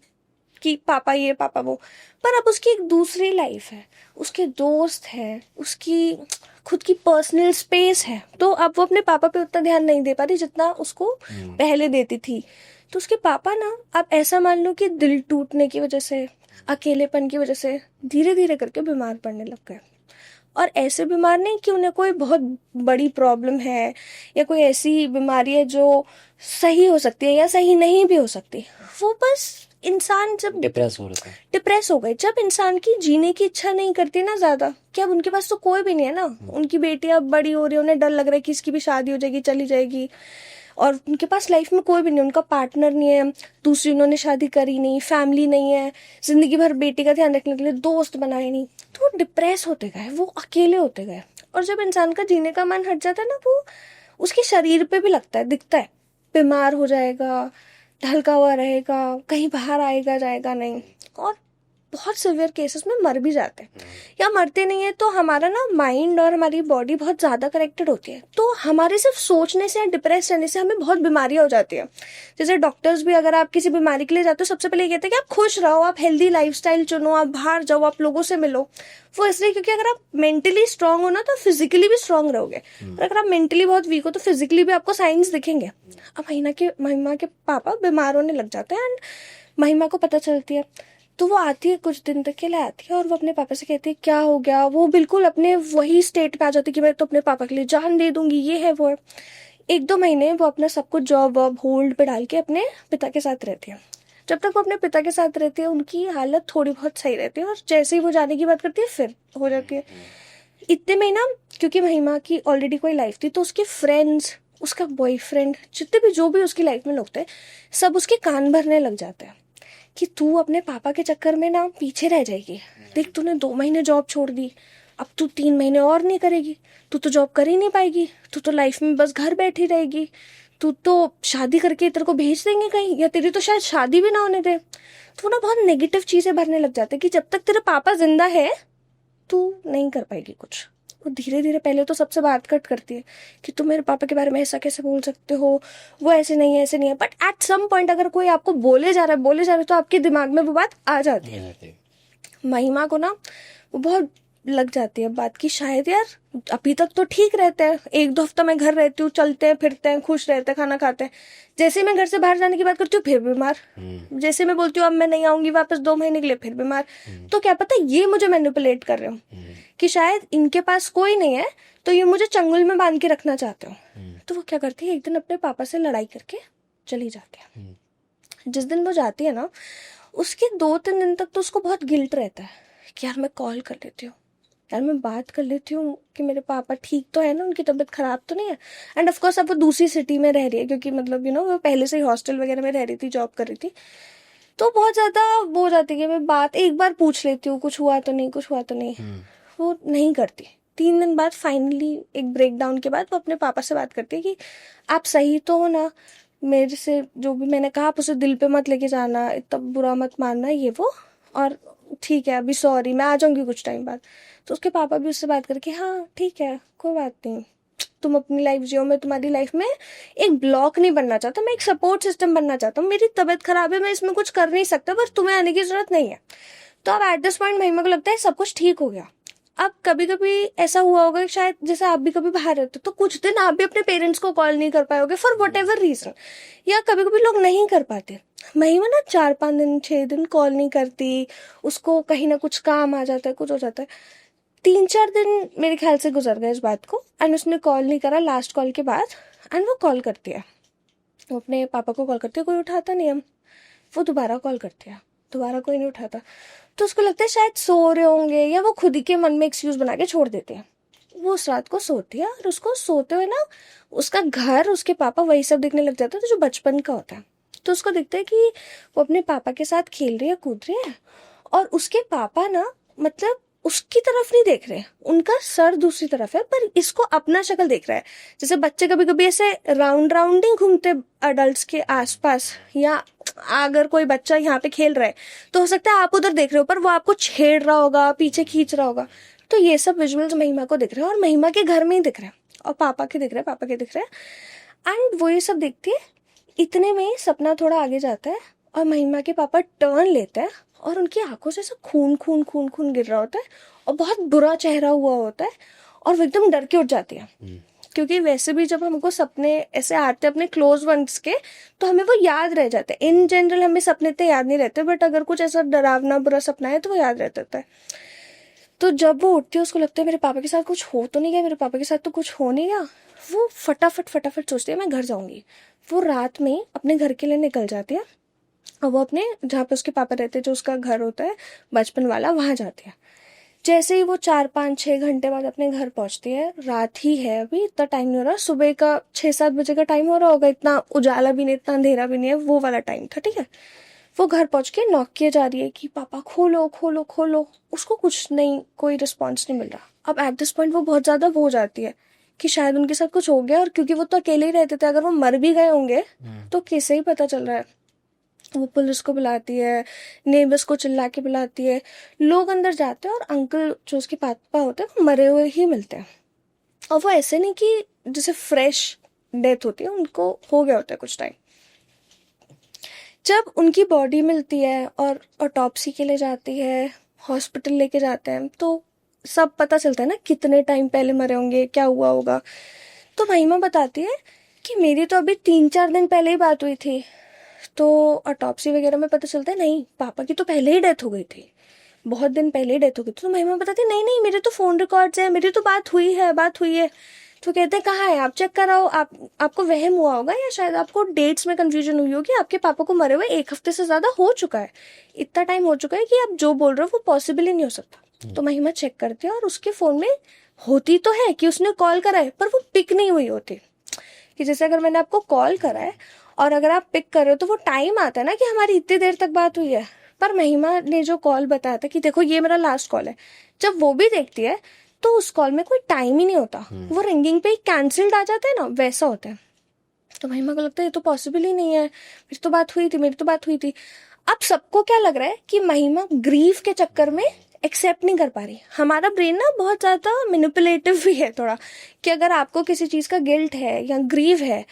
कि पापा ये पापा वो, पर अब उसकी एक दूसरी लाइफ है, उसके दोस्त हैं, उसकी खुद की पर्सनल स्पेस है। तो अब वो अपने पापा पे उतना ध्यान नहीं दे पा रही जितना उसको पहले देती थी। तो उसके पापा ना, अब ऐसा मान लो कि दिल टूटने की वजह से, अकेलेपन की वजह से धीरे धीरे करके बीमार पड़ने लग गए। और ऐसे बीमार नहीं कि उन्हें कोई बहुत बड़ी प्रॉब्लम है या कोई ऐसी बीमारी है जो सही हो सकती है या सही नहीं भी हो सकती, वो बस इंसान जब डिप्रेस हो गए, जब इंसान की जीने की इच्छा नहीं करती ना ज्यादा, कि अब उनके पास तो कोई भी नहीं है ना, उनकी बेटी अब बड़ी हो रही है, उन्हें डर लग रहा है कि इसकी भी शादी हो जाएगी, चली जाएगी, और उनके पास लाइफ में कोई भी नहीं, उनका पार्टनर नहीं है, दूसरी उन्होंने शादी करी नहीं, फैमिली नहीं है, जिंदगी भर बेटी का ध्यान रखने के लिए दोस्त बनाए नहीं, तो वो डिप्रेस होते गए, वो अकेले होते गए। और जब इंसान का जीने का मन हट जाता है ना, वो उसके शरीर पे भी लगता है, दिखता है, बीमार हो जाएगा, ढलका हुआ रहेगा, कहीं बाहर आएगा जाएगा नहीं, और बहुत सिवियर केसेस में मर भी जाते हैं। या मरते नहीं है तो हमारा ना माइंड और हमारी बॉडी बहुत ज़्यादा कनेक्टेड होती है, तो हमारे सिर्फ सोचने से या डिप्रेस रहने से हमें बहुत बीमारियां हो जाती है। जैसे डॉक्टर्स भी अगर आप किसी बीमारी के लिए जाते हो सबसे पहले ये कहते हैं कि आप खुश रहो, आप हेल्दी लाइफस्टाइल चुनो, आप बाहर जाओ, आप लोगों से मिलो। वो इसलिए क्योंकि अगर आप मेंटली स्ट्रांग हो ना तो फिजिकली भी स्ट्रांग रहोगे, और अगर आप मेंटली बहुत वीक हो तो फिजिकली भी आपको साइंस दिखेंगे। अब महिमा के पापा बीमार होने लग जाते हैं, एंड महिमा को पता चलती है, तो वो आती है, कुछ दिन तक के लिए आती है, और वो अपने पापा से कहती है क्या हो गया। वो बिल्कुल अपने वही स्टेट पे आ जाती है कि मैं तो अपने पापा के लिए जान दे दूंगी, ये है वो है। 1-2 महीने वो अपना सब कुछ जॉब वॉब होल्ड पे डाल के अपने पिता के साथ रहती है। जब तक वो अपने पिता के साथ रहती है उनकी हालत थोड़ी बहुत सही रहती है, और जैसे ही वो जाने की बात करती है फिर हो जाती है। इतने में ना, क्योंकि महिमा की ऑलरेडी कोई लाइफ थी, तो उसके फ्रेंड्स, उसका बॉयफ्रेंड, जितने भी जो भी उसकी लाइफ में लोग थे, सब उसके कान भरने लग जाते हैं कि तू अपने पापा के चक्कर में ना पीछे रह जाएगी। देख, तूने 2 महीने जॉब छोड़ दी, अब तू 3 महीने और नहीं करेगी, तू तो जॉब कर ही नहीं पाएगी, तू तो लाइफ में बस घर बैठी रहेगी, तू तो शादी करके तेरे को भेज देंगे कहीं, या तेरी तो शायद शादी भी ना होने दे। तो ना बहुत नेगेटिव चीजें भरने लग जाते हैं कि जब तक तेरा पापा जिंदा है तू नहीं कर पाएगी कुछ। वो धीरे धीरे पहले तो सबसे बात कट करती है कि तुम मेरे पापा के बारे में ऐसा कैसे बोल सकते हो, वो ऐसे नहीं है, ऐसे नहीं है। बट एट सम पॉइंट अगर कोई आपको बोले जा रहा है तो आपके दिमाग में वो बात आ जाती है। महिमा को ना वो बहुत लग जाती है बात की, शायद यार अभी तक तो ठीक रहते हैं, 1-2 हफ्ता मैं घर रहती हूँ, चलते हैं फिरते हैं, खुश रहते हैं, खाना खाते हैं। जैसे ही मैं घर से बाहर जाने की बात करती हूँ फिर बीमार, जैसे मैं बोलती हूँ अब मैं नहीं आऊंगी वापस 2 महीने के लिए, फिर बीमार। तो क्या पता ये मुझे मैनिपुलेट कर रहे हो कि शायद इनके पास कोई नहीं है तो ये मुझे चंगुल में बांध के रखना चाहते हो। तो वो क्या करती है, एक दिन अपने पापा से लड़ाई करके चली जाती है। जिस दिन वो जाती है ना, उसके 2-3 दिन तक तो उसको बहुत गिल्ट रहता है कि यार मैं कॉल कर लेती हूँ, यार मैं बात कर लेती हूँ कि मेरे पापा ठीक तो है ना, उनकी तबीयत खराब तो नहीं है। एंड ऑफ कोर्स अब वो दूसरी सिटी में रह रही है क्योंकि मतलब वो पहले से ही हॉस्टल वगैरह में रह रही थी, जॉब कर रही थी। तो बहुत ज्यादा वो हो जाती है कि मैं बात एक बार पूछ लेती हूँ, कुछ हुआ तो नहीं, कुछ हुआ तो नहीं। वो नहीं करती। 3 दिन बाद फाइनली एक ब्रेक डाउन के बाद वो अपने पापा से बात करती है कि आप सही तो हो ना, मेरे से जो भी मैंने कहा आप उसे दिल पे मत लेके जाना, इतना बुरा मत मानना, ये वो, और ठीक है अभी सॉरी, मैं आ जाऊंगी कुछ टाइम बाद। तो उसके पापा भी उससे बात करके हाँ ठीक है कोई बात नहीं, तुम अपनी लाइफ जियो, मैं तुम्हारी लाइफ में एक ब्लॉक नहीं बनना चाहता, मैं एक सपोर्ट सिस्टम बनना चाहता हूँ। मेरी तबीयत खराब है, मैं इसमें कुछ कर नहीं सकता, पर तुम्हें आने की जरूरत नहीं है। तो अब एट दिस पॉइंट महिमा को लगता है सब कुछ ठीक हो गया। अब कभी कभी ऐसा हुआ होगा कि शायद जैसे आप भी कभी बाहर रहते हो तो कुछ दिन आप भी अपने पेरेंट्स को कॉल नहीं कर पाए होगे फॉर वट एवर रीजन, या कभी कभी लोग नहीं कर पाते। महिमा ना 4-5 दिन 6 दिन कॉल नहीं करती, उसको कहीं ना कुछ काम आ जाता है, कुछ हो जाता है। 3-4 दिन मेरे ख्याल से गुजर गए इस बात को, एंड उसने कॉल नहीं करा लास्ट कॉल के बाद। एंड वो कॉल करती है, वो अपने पापा को कॉल करती है, कोई उठाता नहीं है। वो दोबारा कॉल करती है, दोबारा कोई नहीं उठाता। तो उसको लगता है शायद सो रहे होंगे, या वो खुद ही के मन में एक्सक्यूज बना के छोड़ देते हैं। वो उस रात को सोती है और उसको सोते हुए ना उसका घर, उसके पापा, वही सब दिखने लग जाता है तो जो बचपन का होता है। तो उसको दिखता है कि वो अपने पापा के साथ खेल रही है, कूद रही है, और उसके पापा ना मतलब उसकी तरफ नहीं देख रहे, उनका सर दूसरी तरफ है, पर इसको अपना शक्ल देख रहा है। जैसे बच्चे कभी कभी ऐसे राउंड राउंड नहीं घूमते अडल्ट्स के आसपास, या अगर कोई बच्चा यहाँ पे खेल रहा है तो हो सकता है आप उधर देख रहे हो पर वो आपको छेड़ रहा होगा, पीछे खींच रहा होगा। तो ये सब विजुअल्स महिमा को दिख रहे हैं, और महिमा के घर में ही दिख रहे हैं, और पापा के दिख रहे हैं, पापा के दिख रहे हैं। एंड वो ये सब देखती है। इतने में सपना थोड़ा आगे जाता है और महिमा के पापा टर्न लेते हैं और उनकी आंखों से सब खून खून खून खून गिर रहा होता है, और बहुत बुरा चेहरा हुआ होता है, और वो एकदम डर के उठ जाती है। क्योंकि वैसे भी जब हमको सपने ऐसे आते हैं अपने क्लोज वंस के, तो हमें वो याद रह जाते हैं। इन जनरल हमें सपने तो याद नहीं रहते, बट अगर कुछ ऐसा डरावना बुरा सपना है तो वो याद रहता है। तो जब वो उठती है उसको लगता है मेरे पापा के साथ कुछ हो तो नहीं गया, मेरे पापा के साथ तो कुछ हो नहीं गया। वो फटाफट फटाफट सोचती है मैं घर जाऊंगी। वो रात में अपने घर के लिए निकल जाती है, और वो अपने जहाँ पे उसके पापा रहते हैं, जो उसका घर होता है बचपन वाला, वहां जाती है। जैसे ही वो 4-5-6 घंटे बाद अपने घर पहुंचती है, रात ही है, अभी इतना टाइम नहीं हो रहा, सुबह का 6-7 बजे का टाइम हो रहा होगा, इतना उजाला भी नहीं, इतना अंधेरा भी नहीं है, वो वाला टाइम था, ठीक है। वो घर पहुंच के नॉक किए जा रही है कि पापा खोलो खोलो खोलो, उसको कुछ नहीं, कोई रिस्पॉन्स नहीं मिल रहा। अब एट दिस पॉइंट वो बहुत ज्यादा वो हो जाती है कि शायद उनके साथ कुछ हो गया, और क्योंकि वो तो अकेले ही रहते थे, अगर वो मर भी गए होंगे तो कैसे ही पता चल रहा है। वो पुलिस को बुलाती है, नेबर्स को चिल्ला के बुलाती है, लोग अंदर जाते हैं, और अंकल जो उसके पापा होते हैं वो मरे हुए ही मिलते हैं। और वो ऐसे नहीं कि जैसे फ्रेश डेथ होती है, उनको हो गया होता है कुछ टाइम। जब उनकी बॉडी मिलती है और ऑटोप्सी के लिए जाती है, हॉस्पिटल लेके जाते हैं, तो सब पता चलता है ना कितने टाइम पहले मरे होंगे, क्या हुआ होगा। तो महिमा बताती है कि मेरी तो अभी 3-4 दिन पहले ही बात हुई थी, तो ऑटोप्सी वगैरह में पता चलता है नहीं पापा की तो पहले ही डेथ हो गई थी, बहुत दिन पहले ही डेथ हो गई थी। तो महिमा बताती है नहीं नहीं, मेरे तो फोन रिकॉर्ड्स है, मेरी तो बात हुई है, बात हुई है। तो कहते हैं कहाँ है, आप चेक कराओ, आपको वहम हुआ होगा, या शायद आपको डेट्स में कंफ्यूजन हुई होगी, आपके पापा को मरे हुए 1 हफ्ते से ज्यादा हो चुका है, इतना टाइम हो चुका है कि आप जो बोल रहे हो वो पॉसिबल ही नहीं हो सकता। तो महिमा चेक करती है, और उसके फोन में होती तो है कि उसने कॉल करा है, पर वो पिक नहीं हुई होती। कि जैसे अगर मैंने आपको कॉल करा है और अगर आप पिक कर रहे हो तो वो टाइम आता है ना कि हमारी इतनी देर तक बात हुई है। पर महिमा ने जो कॉल बताया था कि देखो ये मेरा लास्ट कॉल है, जब वो भी देखती है तो उस कॉल में कोई टाइम ही नहीं होता, वो रिंगिंग पे ही कैंसिल्ड आ जाता है ना, वैसा होता है। तो महिमा को लगता है ये तो पॉसिबल ही नहीं है, मेरी तो बात हुई थी। अब सबको क्या लग रहा है कि महिमा ग्रीफ के चक्कर में एक्सेप्ट नहीं कर पा रही। हमारा ब्रेन ना बहुत ज्यादा मैनिपुलेटिव भी है थोड़ा, कि अगर आपको किसी चीज का गिल्ट है या ग्रीव है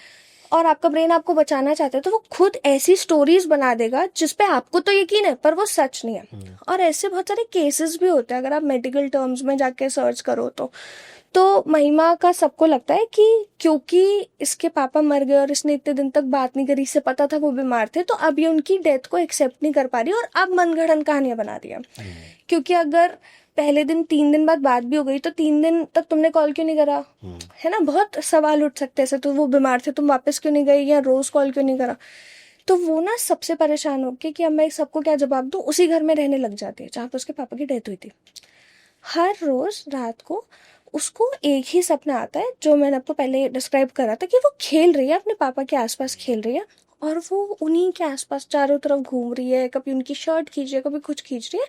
और आपका ब्रेन आपको बचाना चाहता है, तो वो खुद ऐसी स्टोरीज बना देगा जिसपे आपको तो यकीन है पर वो सच नहीं है। और ऐसे बहुत सारे केसेस भी होते हैं, अगर आप मेडिकल टर्म्स में जाके सर्च करो तो महिमा का सबको लगता है कि क्योंकि इसके पापा मर गए और इसने इतने दिन तक बात नहीं करी, इससे पता था वो बीमार थे, तो अब ये उनकी डेथ को एक्सेप्ट नहीं कर पा रही और अब मनगढ़ंत कहानियां बना रही है। क्योंकि अगर पहले दिन 3 दिन बाद बात भी हो गई तो 3 दिन तक तुमने कॉल क्यों नहीं करा, है ना, बहुत सवाल उठ सकते हैं। तो वो बीमार थे, तुम वापस क्यों नहीं गए, या रोज कॉल क्यों नहीं करा। तो वो ना सबसे परेशान होके कि अब मैं सबको क्या जवाब दूं, उसी घर में रहने लग जाती है जहाँ पे उसके पापा की डेथ हुई थी। हर रोज रात को उसको एक ही सपना आता है, जो मैंने आपको पहले डिस्क्राइब करा था, कि वो खेल रही है अपने पापा के आसपास खेल रही है और वो उन्हीं के आसपास चारों तरफ घूम रही है, कभी उनकी शर्ट खींच रही है, कभी कुछ खींच रही है।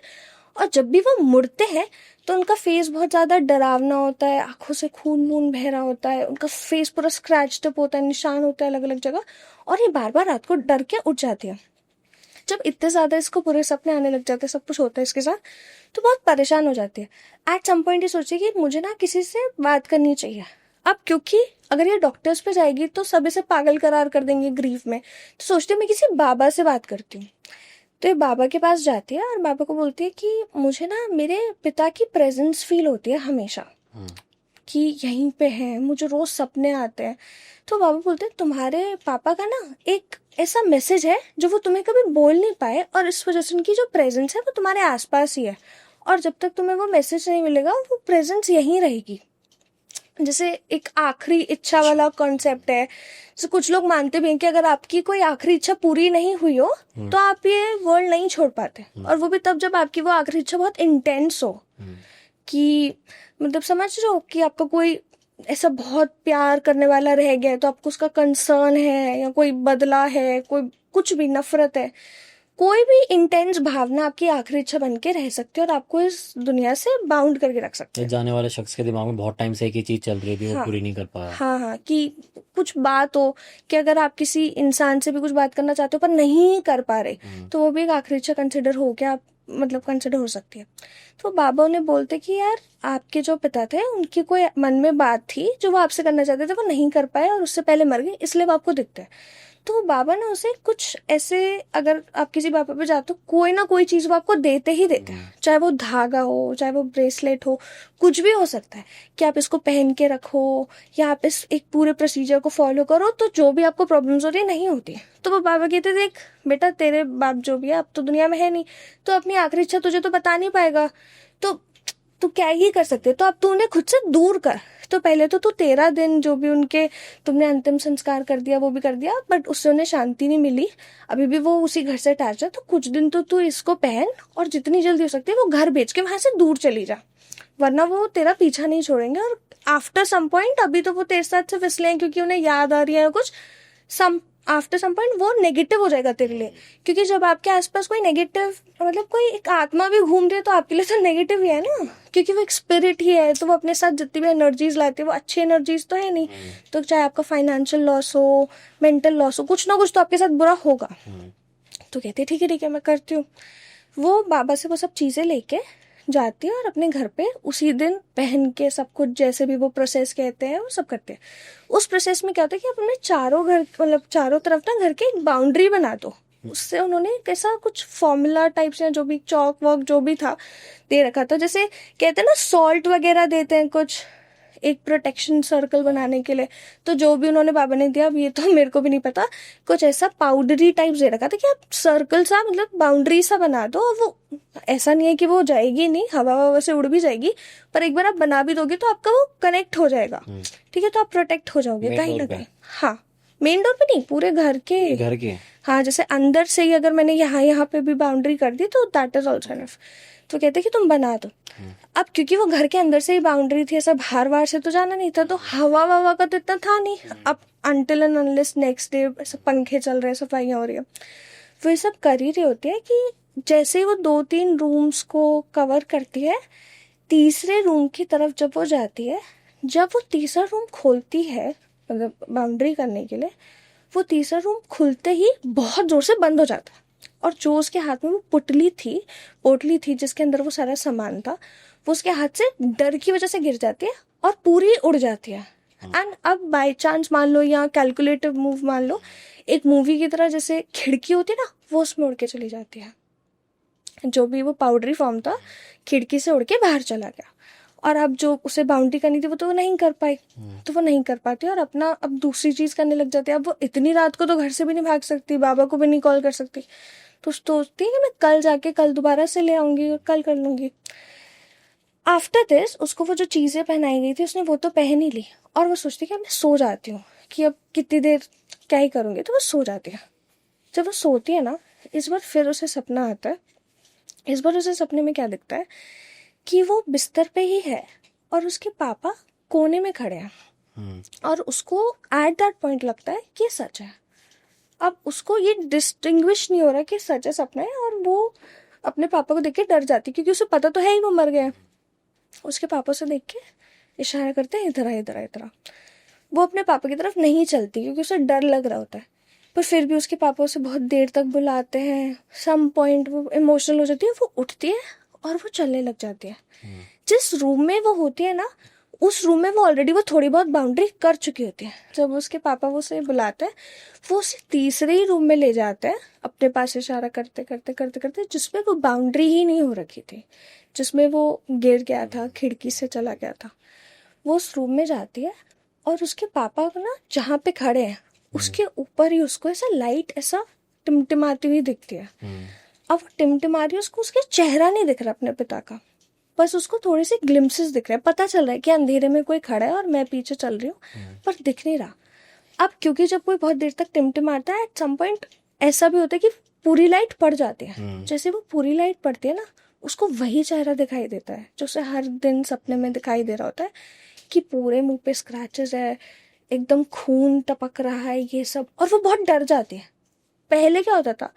और जब भी वो मुड़ते हैं तो उनका फेस बहुत ज्यादा डरावना होता है, आंखों से खून वून बह रहा होता है, उनका फेस पूरा स्क्रैच्ड अप होता है, निशान होता है अलग अलग जगह, और ये बार बार रात को डर के उठ जाती है। जब इतने ज्यादा इसको पूरे सपने आने लग जाते हैं, सब कुछ होता है इसके साथ, तो बहुत परेशान हो जाती है। एट सम पॉइंट ये सोची कि मुझे ना किसी से बात करनी चाहिए। अब क्योंकि अगर ये डॉक्टर्स पे जाएगी तो सब इसे पागल करार कर देंगे ग्रीफ में, तो सोचती है मैं किसी बाबा से बात करती हूँ। तो ये बाबा के पास जाती है और बाबा को बोलती है कि मुझे ना मेरे पिता की प्रेजेंस फील होती है हमेशा, कि यहीं पे है, मुझे रोज सपने आते हैं। तो बाबा बोलते हैं तुम्हारे पापा का ना एक ऐसा मैसेज है जो वो तुम्हें कभी बोल नहीं पाए, और इस वजह से उनकी जो प्रेजेंस है वो तुम्हारे आसपास ही है, और जब तक तुम्हें वो मैसेज नहीं मिलेगा वो प्रेजेंस यहीं रहेगी। जैसे एक आखिरी इच्छा वाला कॉन्सेप्ट है। जैसे कुछ लोग मानते भी हैं कि अगर आपकी कोई आखिरी इच्छा पूरी नहीं हुई हो तो आप ये वर्ल्ड नहीं छोड़ पाते, और वो भी तब जब आपकी वो आखिरी इच्छा बहुत इंटेंस हो, कि मतलब समझ रहे हो कि आपका कोई ऐसा बहुत प्यार करने वाला रह गया है, तो आपको उसका कंसर्न है, या कोई बदला है, कोई कुछ भी नफरत है, कोई भी इंटेंस भावना आपकी आखिरी इच्छा बन के रह सकती है और आपको इस दुनिया से बाउंड करके रख सकती है। जाने वाले शख्स के दिमाग में बहुत टाइम से एक ही चीज चल रही थी, वो हाँ पूरी नहीं कर पाया। हाँ, कि कुछ बात हो, कि अगर आप किसी इंसान से भी कुछ बात करना चाहते हो पर नहीं कर पा रहे, तो वो भी एक आखिरी इच्छा कंसिडर हो के आप मतलब कंसिडर हो सकती है। तो बाबा उन्हें बोलते कि यार आपके जो पिता थे उनकी कोई मन में बात थी जो वो आपसे करना चाहते थे, वो नहीं कर पाए और उससे पहले मर गए, इसलिए वो आपको दिखते हैं। तो बाबा ना उसे कुछ ऐसे, अगर आप किसी बाबा पे जाते हो, कोई ना कोई चीज वो आपको देते ही देते हैं, चाहे वो धागा हो, चाहे वो ब्रेसलेट हो, कुछ भी हो सकता है, कि आप इसको पहन के रखो या आप इस एक पूरे प्रोसीजर को फॉलो करो तो जो भी आपको प्रॉब्लम्स हो रही है नहीं होती। तो वो बाबा कहते देख बेटा, तेरे बाप जो भी है अब तो दुनिया में है नहीं, तो अपनी आखिरी इच्छा तुझे तो बता नहीं पाएगा, तो तू क्या ही कर सकते, तो अब तू उन्हें खुद से दूर कर। तो पहले तो तू 13 दिन जो भी उनके तुमने अंतिम संस्कार कर दिया वो भी कर दिया, बट उससे उन्हें शांति नहीं मिली, अभी भी वो उसी घर से अटैच है, तो कुछ दिन तो तू इसको पहन और जितनी जल्दी हो सकती है वो घर बेच के वहां से दूर चली जा, वरना वो तेरा पीछा नहीं छोड़ेंगे। और आफ्टर सम पॉइंट, अभी तो वो तेरे साथ से फिसले हैं क्योंकि उन्हें याद आ रही है कुछ, आफ्टर सम पॉइंट वो नेगेटिव हो जाएगा तेरे लिए, क्योंकि जब आपके आसपास कोई नेगेटिव मतलब कोई एक आत्मा भी घूम रही है तो आपके लिए तो नेगेटिव ही है ना, क्योंकि वो एक स्पिरिट ही है, तो वो अपने साथ जितनी भी एनर्जीज लाती है वो अच्छी एनर्जीज तो है नहीं। तो चाहे आपका फाइनेंशियल लॉस हो, मेंटल लॉस हो, कुछ ना कुछ तो आपके साथ बुरा होगा। तो कहते ठीक है मैं करती हूँ। वो बाबा से वो सब चीजें लेके जाती है और अपने घर पे उसी दिन पहन के सब कुछ जैसे भी वो प्रोसेस कहते हैं वो सब करते हैं। उस प्रोसेस में क्या होता है कि आप अपने चारों घर मतलब चारों तरफ ना घर के एक बाउंड्री बना दो। उससे उन्होंने कैसा कुछ फॉर्मूला टाइप से जो भी चौक वॉक जो भी था दे रखा था, जैसे कहते हैं ना सॉल्ट वगैरह देते हैं कुछ एक प्रोटेक्शन सर्कल बनाने के लिए, तो जो भी उन्होंने बाबा ने दिया, अब ये तो मेरे को भी नहीं पता, कुछ ऐसा पाउडरी टाइप दे रखा था कि आप सर्कल सा मतलब बाउंड्री सा बना दो, और वो ऐसा नहीं है कि वो जाएगी नहीं, हवा से उड़ भी जाएगी, पर एक बार आप बना भी दोगे तो आपका वो कनेक्ट हो जाएगा, ठीक है, तो आप प्रोटेक्ट हो जाओगे कहीं ना कहीं। हाँ, मेन डोर पे नहीं, पूरे घर के हाँ, जैसे अंदर से ही अगर मैंने यहाँ पे भी बाउंड्री कर दी तो दैट इज ऑल्सो इनफ। तो कहते कि तुम बना दो। अब क्योंकि वो घर के अंदर से ही बाउंड्री थी, ऐसा बाहर से तो जाना नहीं था, तो हवा का तो इतना था नहीं। अब until and unless next day ऐसे पंखे चल रहे हैं, सफाइयाँ हो रही है, वो ये सब कर ही रही होती है कि जैसे ही वो 2-3 रूम्स को कवर करती है, तीसरे रूम की तरफ जब वो जाती है, जब वो तीसरा रूम खोलती है मतलब बाउंड्री करने के लिए, वो तीसरा रूम खुलते ही बहुत जोर से बंद हो जाता है। और जो उसके हाथ में वो पोटली थी जिसके अंदर वो सारा सामान था, वो उसके हाथ से डर की वजह से गिर जाती है और पूरी उड़ जाती है। एंड अब बाय चांस मान लो या कैलकुलेटिव मूव मान लो, एक मूवी की तरह जैसे खिड़की होती है ना, वो उसमें उड़ के चली जाती है। जो भी वो पाउडरी फॉर्म था खिड़की से उड़ के बाहर चला गया। और अब जो उसे बाउंड्री करनी थी वो तो वो नहीं कर पाई, तो वो नहीं कर पाती और अपना अब दूसरी चीज करने लग जाती है। अब वो इतनी रात को तो घर से भी नहीं भाग सकती, बाबा को भी नहीं कॉल कर सकती, तो सोचती है कि मैं कल जाके कल दोबारा से ले आऊंगी और कल कर लूंगी। आफ्टर दिस उसको वो जो चीजें पहनाई गई थी उसने वो तो पहन ही ली और वो सोचती है कि अब मैं सो जाती हूँ, कि अब कितनी देर क्या ही करूंगी, तो वो सो जाती है। जब वो सोती है ना, इस बार फिर उसे सपना आता है। इस बार उसे सपने में क्या दिखता है कि वो बिस्तर पे ही है और उसके पापा कोने में खड़े हैं और उसको एट दैट पॉइंट लगता है कि ये सच है। अब उसको ये डिस्टिंग्विश नहीं हो रहा कि सच है सपना है, और वो अपने पापा को देख के डर जाती है क्योंकि उसे पता तो है ही वो मर गए। उसके पापा से देख के इशारा करते हैं इधर आ इधर आ इधर आ। वो अपने पापा की तरफ नहीं चलती क्योंकि उसे डर लग रहा होता है, पर फिर भी उसके पापा उसे बहुत देर तक बुलाते हैं। सम पॉइंट वो इमोशनल हो जाती है, वो उठती है और वो चलने लग जाती है। जिस रूम में वो होती है ना, उस रूम में वो ऑलरेडी वो थोड़ी बहुत बाउंड्री कर चुकी होती है। जब उसके पापा वो उसे बुलाते हैं, वो उसे तीसरे ही रूम में ले जाते हैं अपने पास इशारा करते करते करते करते, जिसमें वो बाउंड्री ही नहीं हो रखी थी, जिसमें वो गिर गया था, खिड़की से चला गया था। वो उस रूम में जाती है और उसके पापा को ना जहाँ पे खड़े हैं उसके ऊपर ही उसको ऐसा लाइट ऐसा टिमटिमाती हुई दिखती है। अब वो टिमटिमा रही है, उसको उसका चेहरा नहीं दिख रहा अपने पिता का, बस उसको थोड़े से ग्लिम्सेस दिख रहे हैं। पता चल रहा है कि अंधेरे में कोई खड़ा है और मैं पीछे चल रही हूँ, पर दिख नहीं रहा। अब क्योंकि जब कोई बहुत देर तक टिमटिमाता है, एट सम पॉइंट ऐसा भी होता है कि पूरी लाइट पड़ जाती है। जैसे वो पूरी लाइट पड़ती है ना, उसको वही चेहरा दिखाई देता है जो उसे हर दिन सपने में दिखाई दे रहा होता है, कि पूरे मुंह पे स्क्रैचेस है, एकदम खून टपक रहा है, ये सब। और वो बहुत डर जाती है। पहले क्या होता था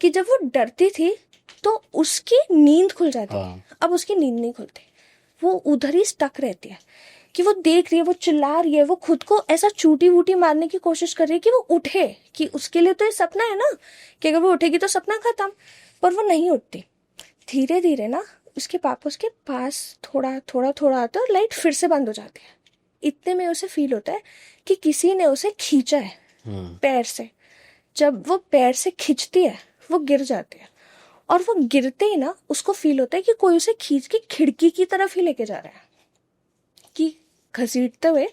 कि जब वो डरती थी तो उसकी नींद खुल जाती है, अब उसकी नींद नहीं खुलती, वो उधर ही स्टक रहती है कि वो देख रही है, वो चिल्ला रही है, वो खुद को ऐसा चूटी वूटी मारने की कोशिश कर रही है कि वो उठे, कि उसके लिए तो ये सपना है ना कि अगर वो उठेगी तो सपना खत्म, पर वो नहीं उठती। धीरे धीरे ना उसके पापा उसके पास थोड़ा थोड़ा थोड़ा आता है और लाइट फिर से बंद हो जाती है। इतने में उसे फील होता है कि किसी ने उसे खींचा है पैर से। जब वो पैर से खींचती है वो गिर जाती है, और वो गिरते ही ना उसको फील होता है कि कोई उसे खींच के खिड़की की तरफ ही लेके जा रहा है, कि घसीटते हुए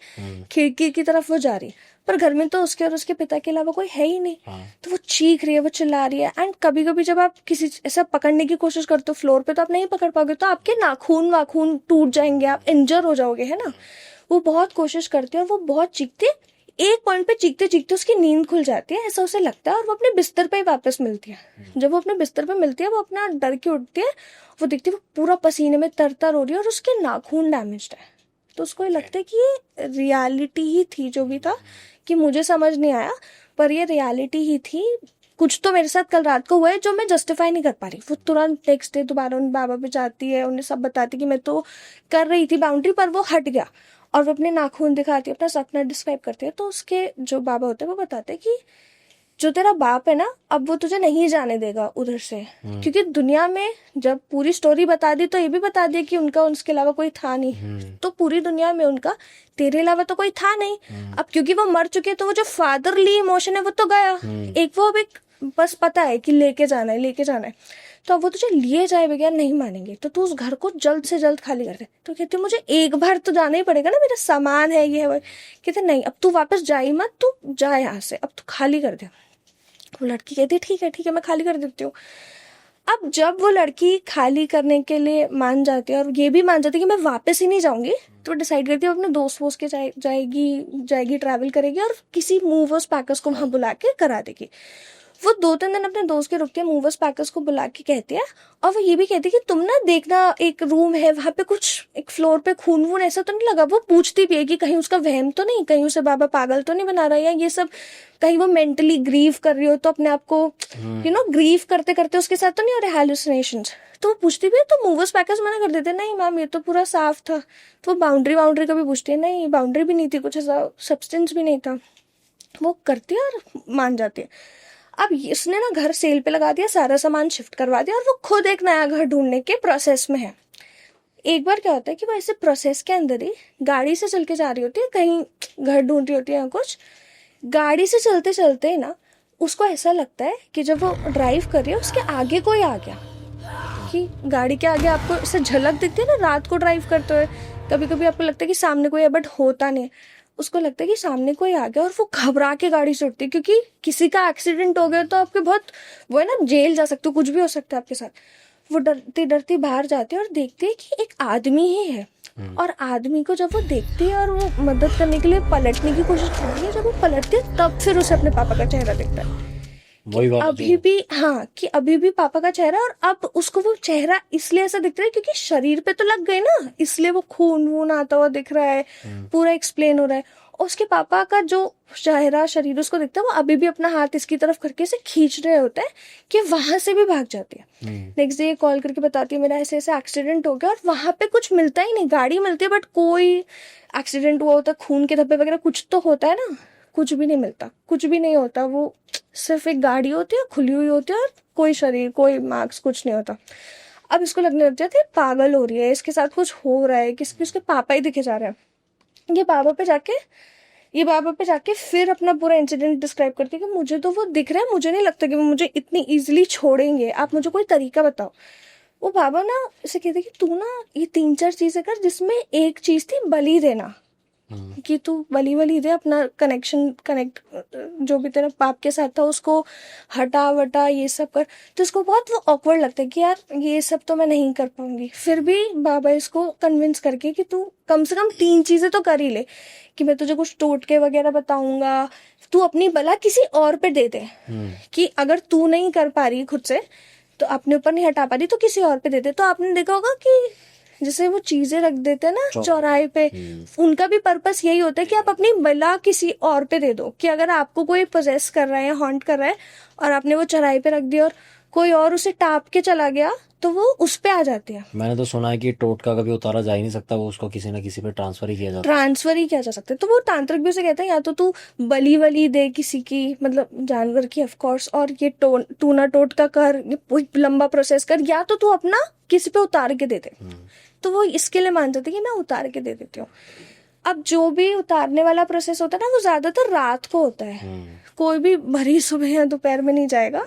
खिड़की की तरफ वो जा रही है। पर घर में तो उसके और उसके पिता के अलावा कोई है ही नहीं। तो वो चीख रही है, वो चिल्ला रही है। एंड कभी कभी जब आप किसी ऐसा पकड़ने की कोशिश करते हो फ्लोर पे, तो आप नहीं पकड़ पाओगे, तो आपके नाखून वाखून टूट जाएंगे, आप इंजर हो जाओगे, है ना। वो बहुत कोशिश करती है और वो बहुत चीखती है। एक पॉइंट पे चीखते चीखते उसकी नींद खुल जाती है, ऐसा उसे लगता है, और वो अपने बिस्तर पे ही वापस मिलती है। जब वो अपने बिस्तर पे मिलती है, वो अपना डर के उठती है, वो देखती है वो पूरा पसीने में तरतर हो रही है और उसके नाखून डैमेज्ड है। तो उसको ये लगता है कि ये रियलिटी ही थी जो भी था, कि मुझे समझ नहीं आया पर ये रियलिटी ही थी। कुछ तो मेरे साथ कल रात को हुआ है जो मैं जस्टिफाई नहीं कर पा रही। वो तुरंत नेक्स्ट डे दोबारा उन बाबा पे जाती है, उन्हें सब बताती कि मैं तो कर रही थी बाउंड्री पर वो हट गया, और वो अपने नाखून दिखाती है, अपना सपना डिस्क्राइब करती है। तो उसके जो बाबा होते हैं वो बताते हैं कि जो तेरा बाप है ना, अब वो तुझे नहीं जाने देगा उधर से, क्योंकि दुनिया में जब पूरी स्टोरी बता दी तो ये भी बता दिया कि उनका उसके अलावा कोई था नहीं। तो पूरी दुनिया में उनका तेरे अलावा तो कोई था नहीं। अब क्योंकि वो मर चुके, तो वो जो फादरली इमोशन है वो तो गया। एक वो अब एक बस पता है कि लेके जाना है, लेके जाना है। तो अब वो तुझे लिए जाए बगैर नहीं मानेंगे, तो तू उस घर को जल्द से जल्द खाली कर दे। तो कहते मुझे एक बार तो जाना ही पड़ेगा ना, मेरा सामान है, ये है वो। कहते नहीं, अब तू वापस जा ही मत, तू जा यहाँ से, अब तू खाली कर दे। वो लड़की कहती है ठीक है मैं खाली कर देती हूँ। अब जब वो लड़की खाली करने के लिए मान जाती है और ये भी मान जाती है कि मैं वापस ही नहीं जाऊंगी, तो डिसाइड करती है अपने दोस्त वोस्त के जाएगी ट्रैवल करेगी और किसी मूवर्स पैकर्स को वहां बुला के करा देगी। वो 2-3 दिन अपने दोस्त के रुकती है, मूवर्स पैकर्स को बुला के कहती है, और वो ये भी कहती है कि तुम ना देखना, एक रूम है वहां पे कुछ एक फ्लोर पे खून वून ऐसा तो नहीं लगा। वो पूछती भी है कि कहीं उसका वहम तो नहीं, कहीं उसे बाबा पागल तो नहीं बना रहा, या ये सब कहीं वो मेंटली ग्रीव कर रही हो तो अपने आप को ग्रीव करते करते उसके साथ तो नहीं हो रहे हैलुसिनेशंस। तो वो पूछती भी है, तो मूवर्स पैकर्स मना कर देते, नहीं मैम ये तो पूरा साफ था। तो वो बाउंड्री का भी पूछती है, नहीं बाउंड्री भी नहीं थी, कुछ ऐसा सब्सटेंस भी नहीं था। वो करती है और मान जाती है। अब इसने ना घर सेल पे लगा दिया, सारा सामान शिफ्ट करवा दिया, और वो खुद एक नया घर ढूंढने के प्रोसेस में है। एक बार क्या होता है कि वो ऐसे प्रोसेस के अंदर ही गाड़ी से चल के जा रही होती है, कहीं घर ढूंढ रही होती है या कुछ, गाड़ी से चलते चलते ही ना उसको ऐसा लगता है कि जब वो ड्राइव कर रही है उसके आगे कोई आ गया। कि गाड़ी के आगे आपको ऐसे झलक दिखती है ना रात को ड्राइव करते हुए, कभी कभी आपको लगता है कि सामने कोई है बट होता नहीं। उसको लगता है कि सामने कोई आ गया, और वो घबरा के गाड़ी से उठती है, क्योंकि किसी का एक्सीडेंट हो गया तो आपके बहुत वो है ना, जेल जा सकते हो, कुछ भी हो सकता है आपके साथ। वो डरती डरती बाहर जाती है और देखती है कि एक आदमी ही है। और आदमी को जब वो देखती है और वो मदद करने के लिए पलटने की कोशिश करती है, जब वो पलटती है तब फिर उसे अपने पापा का चेहरा दिखता है। वही बात अभी भी, हाँ, कि अभी भी पापा का चेहरा, और अब उसको वो चेहरा इसलिए ऐसा दिख रहा है क्योंकि शरीर पे तो लग गए ना, इसलिए वो खून वून आता हुआ दिख रहा है, पूरा एक्सप्लेन हो रहा है। और उसके पापा का जो चेहरा शरीर उसको दिखता है, वो अभी भी अपना हाथ इसकी तरफ करके इसे खींच रहे होते हैं कि वहां से भी भाग जाती है। नेक्स्ट डे कॉल करके बताती है मेरा ऐसे ऐसे एक्सीडेंट हो गया, और वहां पे कुछ मिलता ही नहीं, गाड़ी मिलती है बट कोई एक्सीडेंट हुआ होता, खून के धब्बे वगैरह कुछ तो होता है ना, कुछ भी नहीं मिलता, कुछ भी नहीं होता। वो सिर्फ एक गाड़ी होती है, खुली हुई होती है, और कोई शरीर, कोई मार्क्स, कुछ नहीं होता। अब इसको लगने लग जाता है पागल हो रही है, इसके साथ कुछ हो रहा है, किसके उसके पापा ही दिखे जा रहे हैं। ये बाबा पे जाके फिर अपना पूरा इंसिडेंट डिस्क्राइब करती है कि मुझे तो वो दिख रहा है, मुझे नहीं लगता कि वो मुझे इतनी इजीली छोड़ेंगे, आप मुझे कोई तरीका बताओ। वो बाबा ना इसे कहते कि तू ना ये 3-4 चीजें कर, जिसमें एक चीज थी बलि देना, कि तू बली दे, अपना कनेक्ट जो भी तेरा पाप के साथ था उसको हटा वटा, ये सब कर। तो इसको बहुत वो ऑकवर्ड लगता है कि यार ये सब तो मैं नहीं कर पाऊंगी। फिर भी बाबा इसको कन्विंस करके कि तू कम से कम 3 चीजें तो कर ही ले, कि मैं तुझे कुछ टोटके वगैरह बताऊंगा, तू अपनी बला किसी और पे दे दे, कि अगर तू नहीं कर पा रही खुद से, तो अपने ऊपर नहीं हटा पा रही, तो किसी और पे दे दे। तो आपने देखा होगा कि जैसे वो चीजें रख देते हैं ना चौराहे पे, उनका भी पर्पस यही होता है कि आप अपनी बला किसी और पे दे दो, कि अगर आपको कोई पोजेस कर रहा है या हॉन्ट कर रहा है और आपने वो चौराहे पे रख दिया और कोई और उसे टाप के चला गया, तो वो उस पे आ जाती है। मैंने तो सुना है कि टोटका कभी उतारा जा ही नहीं सकता, वो उसको किसी ना किसी पे ट्रांसफर ही किया जाता ट्रांसफर ही किया जा सकता है। तो वो तांत्रिक भी उसे कहते हैं, या तो तू बली वली दे किसी की, मतलब जानवर की ऑफ कोर्स, और ये टूना टोटका कर, ये लंबा प्रोसेस कर, या तो तू अपना किसी पे उतार के दे दे। तो वो इसके लिए मान जाते कि मैं उतार के दे देती हूँ। अब जो भी उतारने वाला प्रोसेस होता है ना, वो ज्यादातर रात को होता है, कोई भी भरी सुबह या दोपहर में नहीं जाएगा।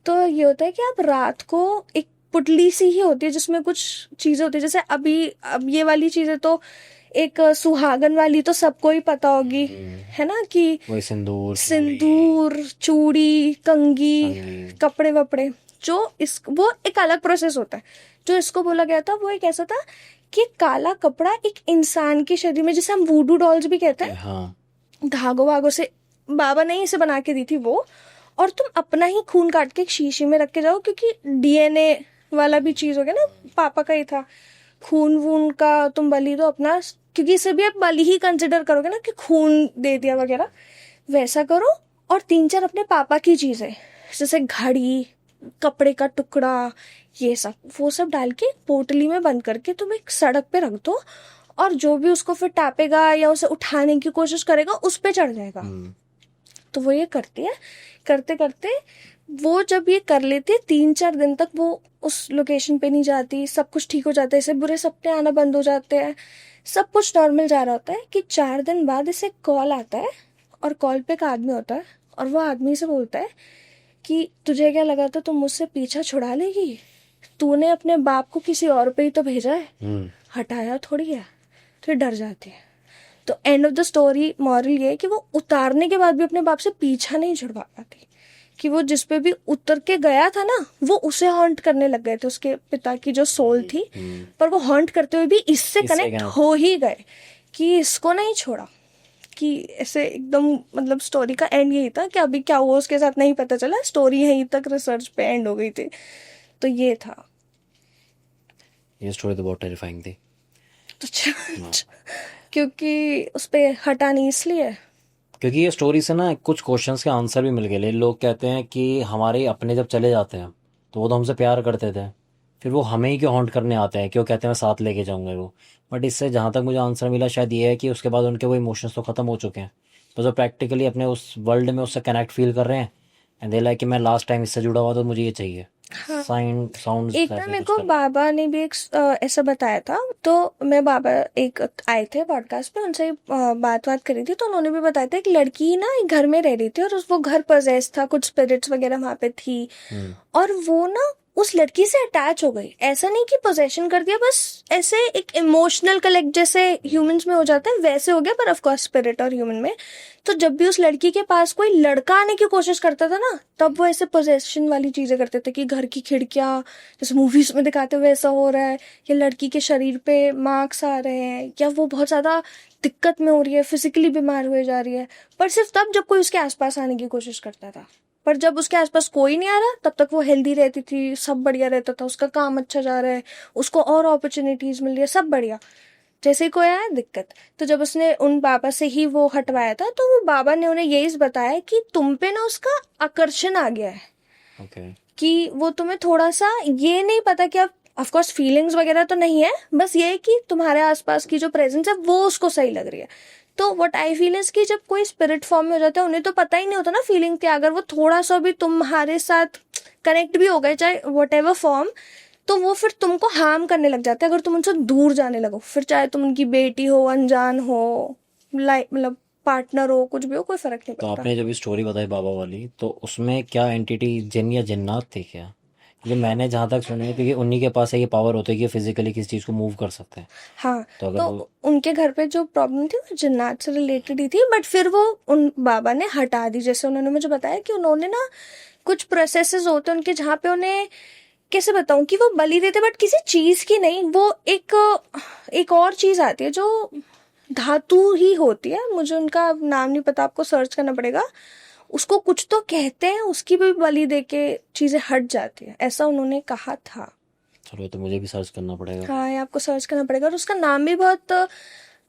तो ये होता है कि आप रात को, एक पुतली सी ही होती है जिसमें कुछ चीजें होती है, जैसे अब ये वाली चीजें तो एक सुहागन वाली तो सबको ही पता होगी, है ना, कि वही सिंदूर, चूड़ी, कंगी, कपड़े वपड़े, जो वो एक अलग प्रोसेस होता है। जो इसको बोला गया था वो एक ऐसा था कि काला कपड़ा एक इंसान के शरीर में, जैसे हम वूडू डॉल्स भी कहते हैं, हाँ, धागों वागों से, बाबा ने इसे बना के दी थी वो, और तुम अपना ही खून काट के एक शीशी में रख के जाओ, क्योंकि डीएनए वाला भी चीज हो गया ना, पापा का ही था, खून वून का तुम बलि दो अपना, क्योंकि इसे भी आप बलि ही कंसिडर करोगे ना, कि खून दे दिया वगैरह, वैसा करो। और 3-4 अपने पापा की चीजें, जैसे घड़ी, कपड़े का टुकड़ा, ये सब, वो सब डाल के पोटली में बंद करके तुम एक सड़क पे रख दो, और जो भी उसको फिर टापेगा या उसे उठाने की कोशिश करेगा उस पे चढ़ जाएगा। तो वो ये करती है, करते करते वो जब ये कर लेती है, 3-4 दिन तक वो उस लोकेशन पे नहीं जाती, सब कुछ ठीक हो जाता है, इसे बुरे सपने आना बंद हो जाते हैं, सब कुछ नॉर्मल जा रहा होता है। कि 4 दिन बाद इसे कॉल आता है, और कॉल पे एक आदमी होता है, और वो आदमी से बोलता है कि तुझे क्या लगा था तुम मुझसे पीछा छुड़ा लेगी, तूने अपने बाप को किसी और पे ही तो भेजा है, हटाया थोड़ी है। तो ये डर जाती है। तो end of the story moral ये है कि वो उतारने के बाद भी अपने बाप से पीछा नहीं छुड़वा पाती, कि वो जिस पे भी उतर के गया था ना, वो उसे हॉन्ट करने लग गए थे, उसके पिता की जो सोल थी, पर वो हॉन्ट करते हुए भी इससे कनेक्ट हो ही गए, कि इसको नहीं छोड़ा। कि ऐसे एकदम मतलब स्टोरी का एंड यही था कि अभी क्या हुआ उसके साथ नहीं पता चला, स्टोरी यहीं तक रिसर्च पे एंड हो गई थी। तो ये था। ये स्टोरी तो बहुत टेरिफाइंग थी। तो क्योंकि उस पे हटा नहीं इसलिए। क्योंकि ये स्टोरी से ना कुछ क्वेश्चंस के आंसर भी मिल गए। लोग कहते हैं कि हमारे अपने जब चले जाते हैं तो वो तो हमसे प्यार करते थे, फिर वो हमें ही क्यों हॉन्ट करने आते हैं, क्यों कहते हैं मैं साथ लेके जाऊंगा वो। बट इससे जहाँ तक मुझे आंसर मिला शायद ये है कि उसके बाद उनके वो इमोशंस तो ख़त्म हो चुके हैं, तो जो प्रैक्टिकली अपने उस वर्ल्ड में उससे कनेक्ट फील कर रहे हैं एंड दे लाइक कि मैं लास्ट टाइम इससे जुड़ा हुआ तो मुझे ये चाहिए। हाँ, साउंड एक ना ऐसे मेरे कुछ को कर रहा बाबा ने भी एक ऐसा बताया था। तो मैं बाबा एक आए थे पॉडकास्ट पे, उनसे बात बात करी थी, तो उन्होंने भी बताया था एक लड़की ना एक घर में रह रही थी और वो घर पजेस था, कुछ स्पिरिट्स वगैरह वहां पे थी। है। और वो ना उस लड़की से अटैच हो गई, ऐसा नहीं कि पोजेशन कर दिया, बस ऐसे एक इमोशनल कलेक्ट जैसे ह्यूमंस में हो जाता है वैसे हो गया, पर ऑफ कोर्स स्पिरिट और ह्यूमन में। तो जब भी उस लड़की के पास कोई लड़का आने की कोशिश करता था ना, तब वो ऐसे पोजेशन वाली चीजें करते थे कि घर की खिड़कियां जैसे मूवीज में दिखाते हुए ऐसा हो रहा है, या लड़की के शरीर पे मार्क्स आ रहे हैं, या वो बहुत ज्यादा दिक्कत में हो रही है, फिजिकली बीमार हुए जा रही है। पर सिर्फ तब जब कोई उसके आसपास आने की कोशिश करता था। पर जब उसके आसपास कोई नहीं आ रहा तब तक वो हेल्दी रहती थी, सब बढ़िया रहता था, उसका काम अच्छा जा रहा है, उसको और अपॉर्चुनिटीज मिल रही है, सब बढ़िया। जैसे ही कोई आया दिक्कत। तो जब उसने उन बाबा से ही वो हटवाया था, तो वो बाबा ने उन्हें यही बताया कि तुम पे ना उसका आकर्षण आ गया है, ओके। कि वो तुम्हें थोड़ा सा ये नहीं पता कि आप ऑफ कोर्स फीलिंग्स वगैरह तो नहीं है, बस ये है कि तुम्हारे आसपास की जो प्रेजेंस है वो उसको सही लग रही है। तो व्हाट आई फील इज कि जब कोई स्पिरिट फॉर्म में हो जाता है उन्हें तो पता ही नहीं होता ना फीलिंग क्या, अगर वो थोड़ा सा भी तुम्हारे साथ कनेक्ट भी हो गए चाहे वट एवर फॉर्म, तो वो फिर तुमको हार्म करने लग जाते हैं अगर तुम उनसे दूर जाने लगो। फिर चाहे तुम उनकी बेटी हो, अनजान हो, लाइक मतलब पार्टनर हो, कुछ भी हो, कोई फर्क नहीं तो पड़ता। आपने जब स्टोरी बताई बाबा वाली, तो उसमें क्या एंटिटी जिन या जिन्नात थे क्या? क्योंकि मैंने जहाँ तक सुना है क्योंकि उन्हीं के पास ये पावर होता है कि फिजिकली किसी चीज़ को मूव कर सकते हैं। हाँ, तो अगर तो वो उनके घर पे जो प्रॉब्लम थी वो जिन्नात से रिलेटेड ही थी, बट फिर वो उन बाबा ने हटा दी। जैसे उन्होंने मुझे बताया कि उन्होंने ना कुछ प्रोसेसेस होते हैं उनके जहाँ पे उन्हें कैसे बताऊं कि वो बलि देते, बट किसी चीज की नहीं, वो एक और चीज आती है जो धातु ही होती है, मुझे उनका नाम नहीं पता, आपको सर्च करना पड़ेगा। उसको कुछ तो कहते हैं, उसकी भी बलि दे के चीजें हट जाती है, ऐसा उन्होंने कहा था। चलो, तो मुझे भी सर्च करना पड़ेगा। हाँ, ये आपको सर्च करना पड़ेगा, और उसका नाम भी बहुत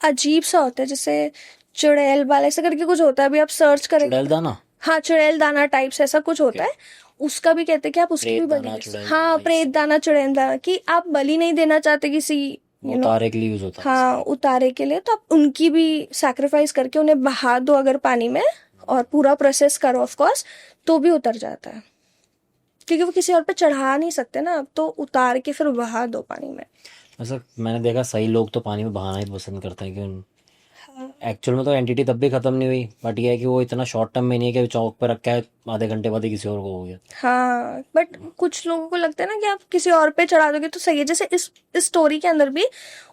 अजीब सा होता है, जैसे चुड़ैल वाला ऐसा करके कुछ होता है, अभी आप सर्च करेंगे। चुड़ैल दाना। हाँ, चुड़ैल दाना टाइप्स ऐसा कुछ होता है, उसका भी कहते हैं कि आप उसकी प्रेत भी बलि दाना, दे चुड़ैल हाँ, दाना, ये प्रेत सब दाना, चुड़ैल दाना, कि आप बलि नहीं देना चाहते किसी वो तारे के लिए यूज होता है हाँ, basically। उतारे के लिए, तो आप उनकी भी सैक्रिफाइस करके उन्हें बहा दो अगर पानी में, और पूरा प्रोसेस करो ऑफ कोर्स, तो भी उतर जाता है। क्योंकि वो किसी और पे चढ़ा नहीं सकते ना, तो उतार के फिर बहा दो पानी में। वैसे मैंने देखा सही लोग तो पानी में बहाना ही पसंद करते हैं कि हाँ, एक्चुअल में तो एंटिटी तब भी खत्म नहीं हुई, बट ये है कि वो इतना शॉर्ट टर्म में नहीं है कि चौक पर रखा है आधे घंटे बाद ही किसी और को हो गया। हाँ, बट कुछ लोगों को लगता है ना कि आप किसी और पे चढ़ा दोगे तो सही है। जैसे इस स्टोरी के अंदर भी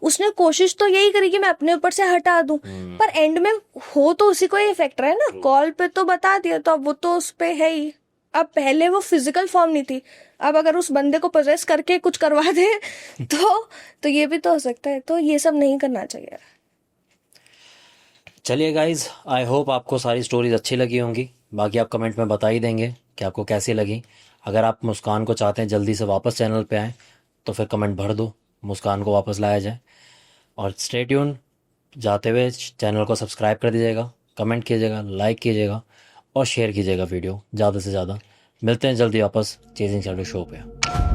उसने कोशिश तो यही करी कि मैं अपने ऊपर से हटा दूं, पर एंड में हो तो उसी को ही इफेक्ट रहा है ना। कॉल पे तो बता दिया, तो अब वो तो उस पे है ही। अब पहले वो फिजिकल फॉर्म नहीं थी, अब अगर उस बंदे को पोजेस करके कुछ करवा दे तो ये भी तो हो सकता है, तो ये सब नहीं करना चाहिए। चलिए गाइज, आई होप आपको सारी स्टोरीज अच्छी लगी होंगी। बाकी आप कमेंट में बता ही देंगे कि आपको कैसी लगी। अगर आप मुस्कान को चाहते हैं जल्दी से वापस चैनल पे आए तो फिर कमेंट भर दो, मुस्कान को वापस लाया जाए। और स्टे ट्यून, जाते हुए चैनल को सब्सक्राइब कर दीजिएगा, कमेंट कीजिएगा, लाइक कीजिएगा और शेयर कीजिएगा वीडियो ज़्यादा से ज़्यादा। मिलते हैं जल्दी वापस चेजिंग शैडो शो पे।